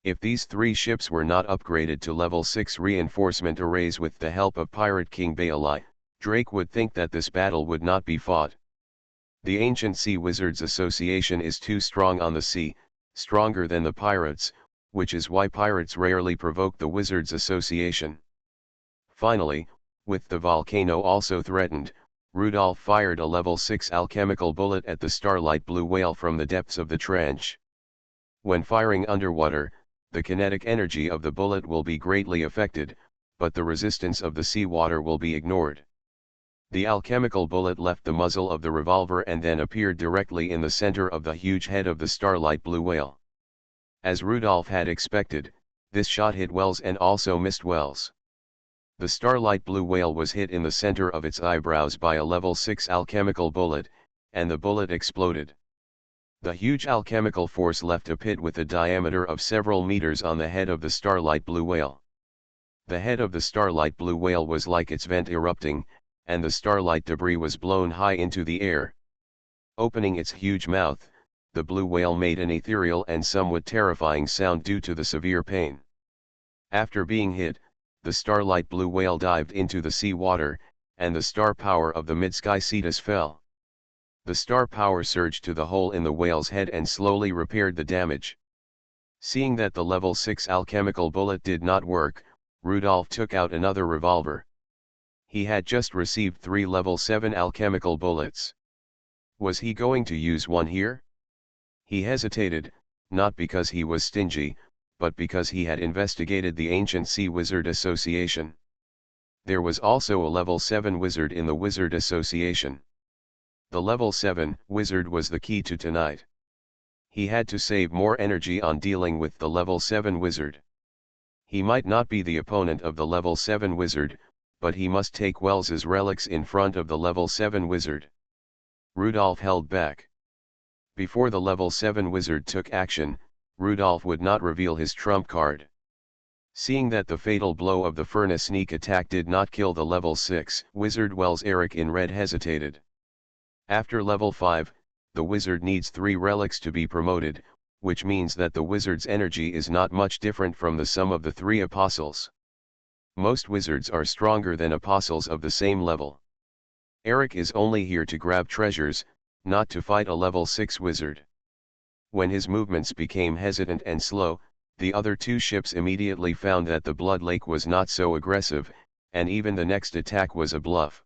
If these three ships were not upgraded to level 6 reinforcement arrays with the help of Pirate King Bailey, Drake would think that this battle would not be fought. The Ancient Sea Wizards Association is too strong on the sea, stronger than the pirates, which is why pirates rarely provoke the Wizards Association. Finally, with the volcano also threatened, Rudolph fired a level 6 alchemical bullet at the starlight blue whale from the depths of the trench. When firing underwater, the kinetic energy of the bullet will be greatly affected, but the resistance of the seawater will be ignored. The alchemical bullet left the muzzle of the revolver and then appeared directly in the center of the huge head of the starlight blue whale. As Rudolph had expected, this shot hit Wells and also missed Wells. The starlight blue whale was hit in the center of its eyebrows by a level 6 alchemical bullet, and the bullet exploded. The huge alchemical force left a pit with a diameter of several meters on the head of the starlight blue whale. The head of the starlight blue whale was like its vent erupting, and the starlight debris was blown high into the air. Opening its huge mouth, the blue whale made an ethereal and somewhat terrifying sound due to the severe pain. After being hit, the starlight blue whale dived into the sea water, and the star power of the mid-sky Cetus fell. The star power surged to the hole in the whale's head and slowly repaired the damage. Seeing that the level 6 alchemical bullet did not work, Rudolph took out another revolver. He had just received 3 level 7 alchemical bullets. Was he going to use one here? He hesitated, not because he was stingy, but because he had investigated the Ancient Sea Wizard Association. There was also a level 7 wizard in the Wizard Association. The level 7 wizard was the key to tonight. He had to save more energy on dealing with the level 7 wizard. He might not be the opponent of the level 7 wizard, but he must take Wells's relics in front of the level 7 wizard. Rudolph held back. Before the level 7 wizard took action, Rudolph would not reveal his trump card. Seeing that the fatal blow of the furnace sneak attack did not kill the level 6 wizard, Wells Eric in red hesitated. After level 5, the wizard needs 3 relics to be promoted, which means that the wizard's energy is not much different from the sum of the 3 apostles. Most wizards are stronger than apostles of the same level. Eric is only here to grab treasures, not to fight a level 6 wizard. When his movements became hesitant and slow, the other 2 ships immediately found that the Blood Lake was not so aggressive, and even the next attack was a bluff.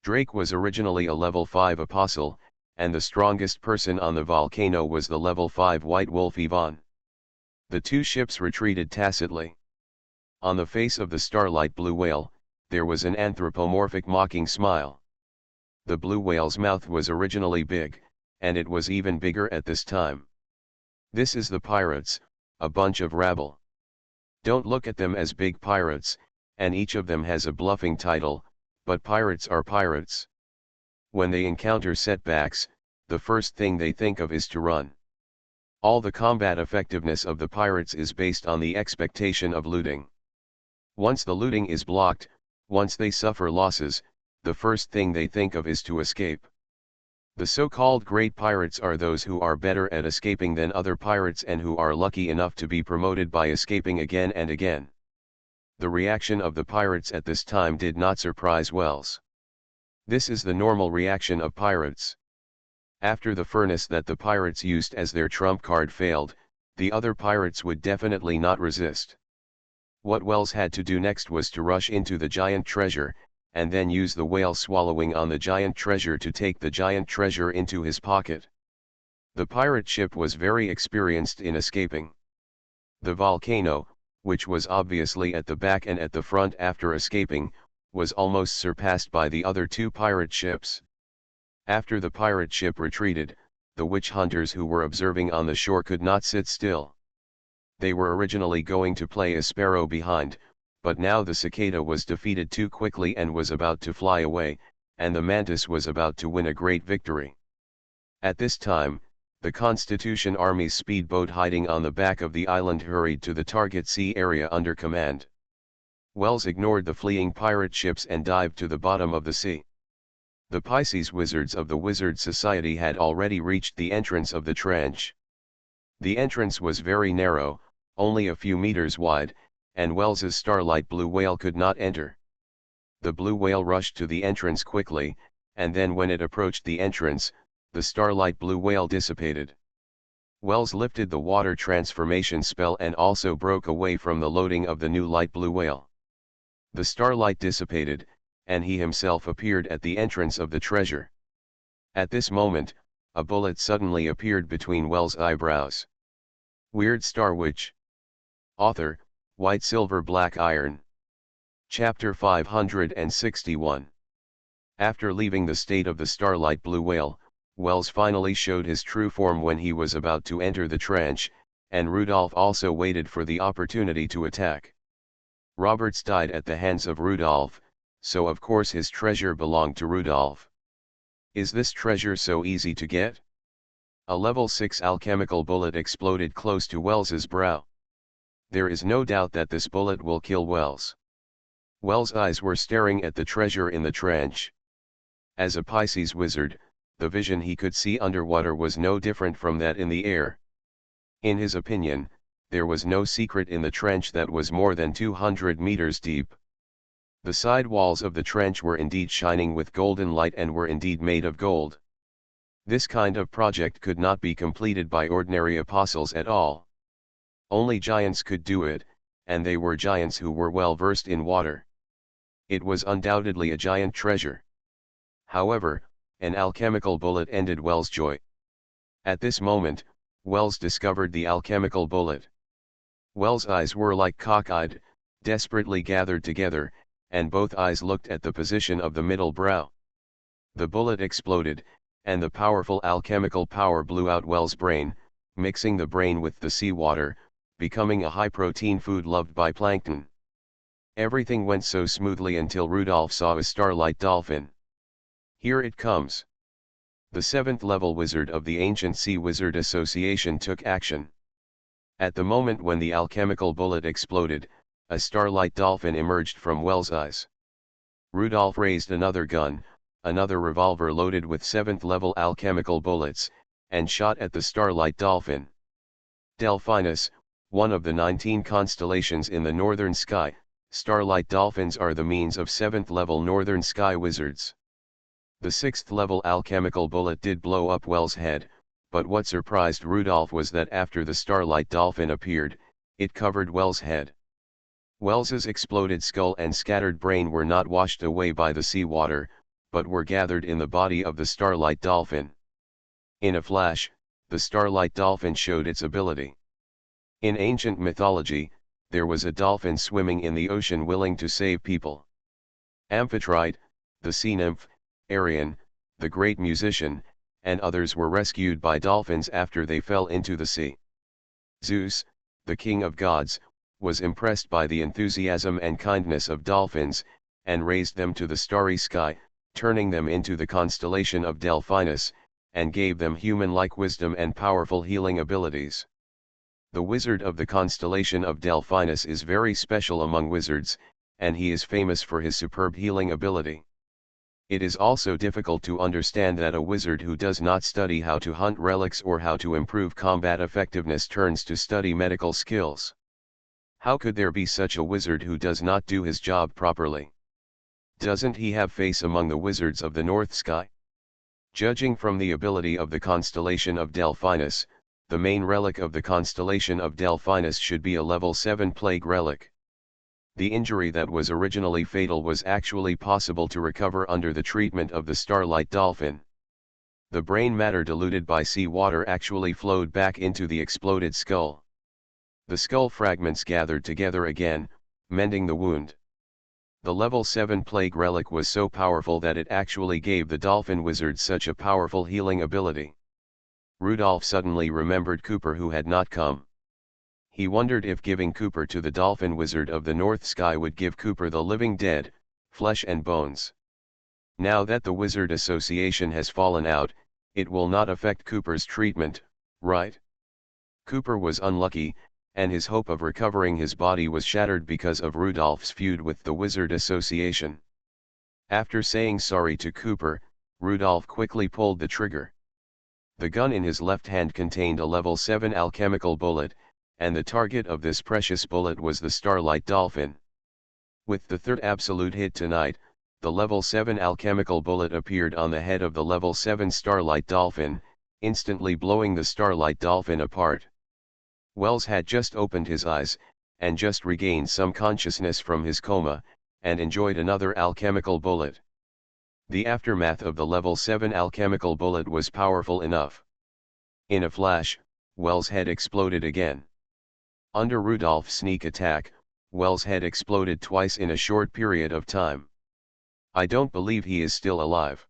Drake was originally a level 5 apostle, and the strongest person on the volcano was the level 5 White Wolf Yvonne. The 2 ships retreated tacitly. On the face of the starlight blue whale, there was an anthropomorphic mocking smile. The blue whale's mouth was originally big, and it was even bigger at this time. This is the pirates, a bunch of rabble. Don't look at them as big pirates, and each of them has a bluffing title, but pirates are pirates. When they encounter setbacks, the first thing they think of is to run. All the combat effectiveness of the pirates is based on the expectation of looting. Once the looting is blocked, once they suffer losses, the first thing they think of is to escape. The so-called great pirates are those who are better at escaping than other pirates and who are lucky enough to be promoted by escaping again and again. The reaction of the pirates at this time did not surprise Wells. This is the normal reaction of pirates. After the furnace that the pirates used as their trump card failed, the other pirates would definitely not resist. What Wells had to do next was to rush into the giant treasure, and then use the whale swallowing on the giant treasure to take the giant treasure into his pocket. The pirate ship was very experienced in escaping. The volcano, which was obviously at the back and at the front after escaping, was almost surpassed by the other two pirate ships. After the pirate ship retreated, the witch hunters who were observing on the shore could not sit still. They were originally going to play a sparrow behind, but now the cicada was defeated too quickly and was about to fly away, and the mantis was about to win a great victory. At this time, the Constitution Army's speedboat hiding on the back of the island hurried to the target sea area under command. Wells ignored the fleeing pirate ships and dived to the bottom of the sea. The Pisces wizards of the Wizard Society had already reached the entrance of the trench. The entrance was very narrow, only a few meters wide, and Wells's starlight blue whale could not enter. The blue whale rushed to the entrance quickly, and then when it approached the entrance, the starlight blue whale dissipated. Wells lifted the water transformation spell and also broke away from the loading of the new light blue whale. The starlight dissipated, and he himself appeared at the entrance of the treasure. At this moment, a bullet suddenly appeared between Wells' eyebrows. Weird Star Witch. Author, White Silver Black Iron. Chapter 561. After leaving the state of the starlight blue whale, Wells finally showed his true form when he was about to enter the trench, and Rudolph also waited for the opportunity to attack. Roberts died at the hands of Rudolph, so of course his treasure belonged to Rudolph. Is this treasure so easy to get? A level 6 alchemical bullet exploded close to Wells's brow. There is no doubt that this bullet will kill Wells. Wells' eyes were staring at the treasure in the trench. As a Pisces wizard, the vision he could see underwater was no different from that in the air. In his opinion, there was no secret in the trench that was more than 200 meters deep. The side walls of the trench were indeed shining with golden light and were indeed made of gold. This kind of project could not be completed by ordinary apostles at all. Only giants could do it, and they were giants who were well versed in water. It was undoubtedly a giant treasure. However, an alchemical bullet ended Wells' joy. At this moment, Wells discovered the alchemical bullet. Wells' eyes were like cockeyed, desperately gathered together, and both eyes looked at the position of the middle brow. The bullet exploded, and the powerful alchemical power blew out Wells' brain, mixing the brain with the seawater, becoming a high-protein food loved by plankton. Everything went so smoothly until Rudolph saw a starlight dolphin. Here it comes. The 7th level wizard of the Ancient Sea Wizard Association took action. At the moment when the alchemical bullet exploded, a starlight dolphin emerged from Wells' eyes. Rudolph raised another gun, another revolver loaded with 7th level alchemical bullets, and shot at the starlight dolphin. Delphinus, one of the 19 constellations in the northern sky, starlight dolphins are the means of 7th level northern sky wizards. The 6th level alchemical bullet did blow up Wells' head, but what surprised Rudolph was that after the starlight dolphin appeared, it covered Wells' head. Wells's exploded skull and scattered brain were not washed away by the seawater, but were gathered in the body of the starlight dolphin. In a flash, the starlight dolphin showed its ability. In ancient mythology, there was a dolphin swimming in the ocean willing to save people. Amphitrite, the sea nymph, Arion, the great musician, and others were rescued by dolphins after they fell into the sea. Zeus, the king of gods, was impressed by the enthusiasm and kindness of dolphins, and raised them to the starry sky, turning them into the constellation of Delphinus, and gave them human-like wisdom and powerful healing abilities. The wizard of the constellation of Delphinus is very special among wizards, and he is famous for his superb healing ability. It is also difficult to understand that a wizard who does not study how to hunt relics or how to improve combat effectiveness turns to study medical skills. How could there be such a wizard who does not do his job properly? Doesn't he have face among the wizards of the North Sky? Judging from the ability of the constellation of Delphinus, the main relic of the constellation of Delphinus should be a level 7 plague relic. The injury that was originally fatal was actually possible to recover under the treatment of the starlight dolphin. The brain matter diluted by sea water actually flowed back into the exploded skull. The skull fragments gathered together again, mending the wound. The level 7 plague relic was so powerful that it actually gave the dolphin wizard such a powerful healing ability. Rudolph suddenly remembered Cooper, who had not come. He wondered if giving Cooper to the dolphin wizard of the North Sky would give Cooper the living dead, flesh and bones. Now that the Wizard Association has fallen out, it will not affect Cooper's treatment, right? Cooper was unlucky, and his hope of recovering his body was shattered because of Rudolph's feud with the Wizard Association. After saying sorry to Cooper, Rudolph quickly pulled the trigger. The gun in his left hand contained a level 7 alchemical bullet, and the target of this precious bullet was the starlight dolphin. With the third absolute hit tonight, the level 7 alchemical bullet appeared on the head of the level 7 starlight dolphin, instantly blowing the starlight dolphin apart. Wells had just opened his eyes, and just regained some consciousness from his coma, and enjoyed another alchemical bullet. The aftermath of the level 7 alchemical bullet was powerful enough. In a flash, Wells' head exploded again. Under Rudolph's sneak attack, Wells' head exploded twice in a short period of time. I don't believe he is still alive.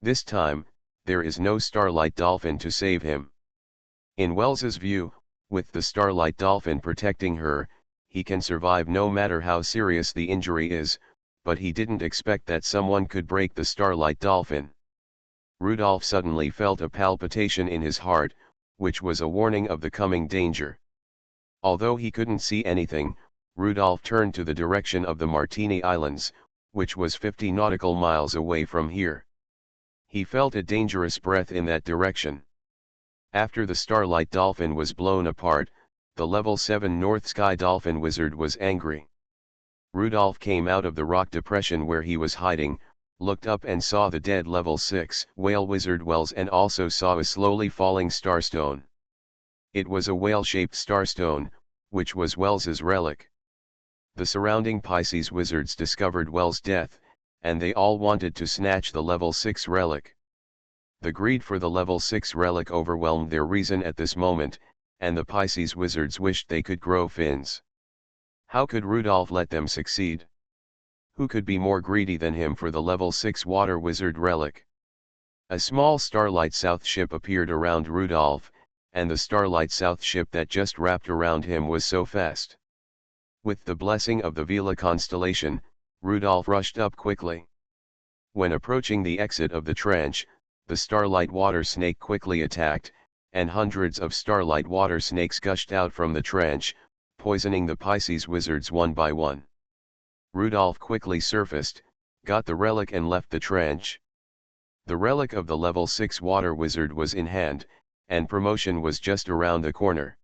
This time, there is no starlight dolphin to save him. In Wells's view, with the starlight dolphin protecting her, he can survive no matter how serious the injury is, but he didn't expect that someone could break the starlight dolphin. Rudolph suddenly felt a palpitation in his heart, which was a warning of the coming danger. Although he couldn't see anything, Rudolph turned to the direction of the Martini Islands, which was 50 nautical miles away from here. He felt a dangerous breath in that direction. After the starlight dolphin was blown apart, the level 7 North Sky dolphin wizard was angry. Rudolph came out of the rock depression where he was hiding, looked up and saw the dead level 6 whale wizard Wells, and also saw a slowly falling starstone. It was a whale-shaped starstone, which was Wells's relic. The surrounding Pisces wizards discovered Wells' death, and they all wanted to snatch the level 6 relic. The greed for the level 6 relic overwhelmed their reason at this moment, and the Pisces wizards wished they could grow fins. How could Rudolph let them succeed? Who could be more greedy than him for the level 6 water wizard relic? A small Starlight South ship appeared around Rudolph, and the Starlight South ship that just wrapped around him was so fast. With the blessing of the Vela constellation, Rudolph rushed up quickly. When approaching the exit of the trench, the Starlight water snake quickly attacked, and hundreds of Starlight water snakes gushed out from the trench, poisoning the Pisces wizards one by one. Rudolph quickly surfaced, got the relic and left the trench. The relic of the level 6 water wizard was in hand, and promotion was just around the corner.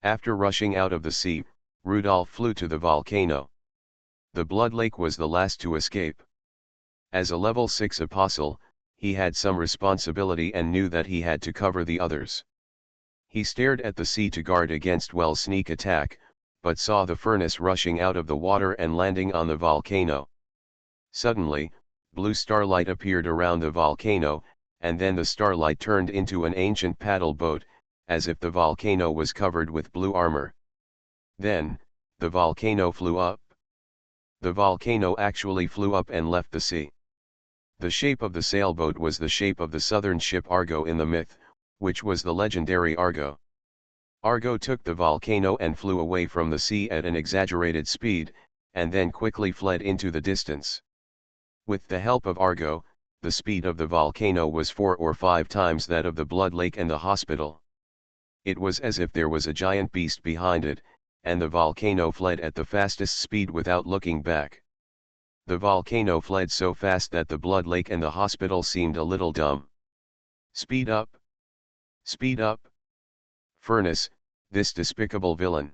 After rushing out of the sea, Rudolph flew to the volcano. The Blood Lake was the last to escape. As a level 6 apostle, he had some responsibility and knew that he had to cover the others. He stared at the sea to guard against Wells' sneak attack, but saw the furnace rushing out of the water and landing on the volcano. Suddenly, blue starlight appeared around the volcano, and then the starlight turned into an ancient paddle boat, as if the volcano was covered with blue armor. Then, the volcano flew up. The volcano actually flew up and left the sea. The shape of the sailboat was the shape of the southern ship Argo in the myth, which was the legendary Argo. Argo took the volcano and flew away from the sea at an exaggerated speed, and then quickly fled into the distance. With the help of Argo, the speed of the volcano was 4 or 5 times that of the Blood Lake and the hospital. It was as if there was a giant beast behind it, and the volcano fled at the fastest speed without looking back. The volcano fled so fast that the blood lake and the hospital seemed a little dumb. Speed up! Speed up! Furnace, this despicable villain.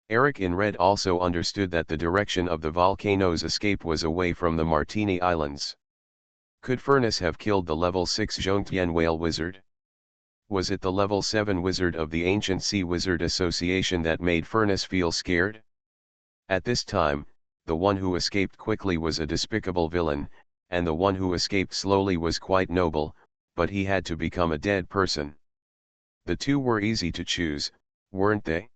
Eric in red also understood that the direction of the volcano's escape was away from the Martini Islands. Could Furnace have killed the level 6 Zhongtian whale wizard? Was it the level 7 wizard of the ancient Sea Wizard Association that made Furnace feel scared? At this time, the one who escaped quickly was a despicable villain, and the one who escaped slowly was quite noble, but he had to become a dead person. The two were easy to choose, weren't they?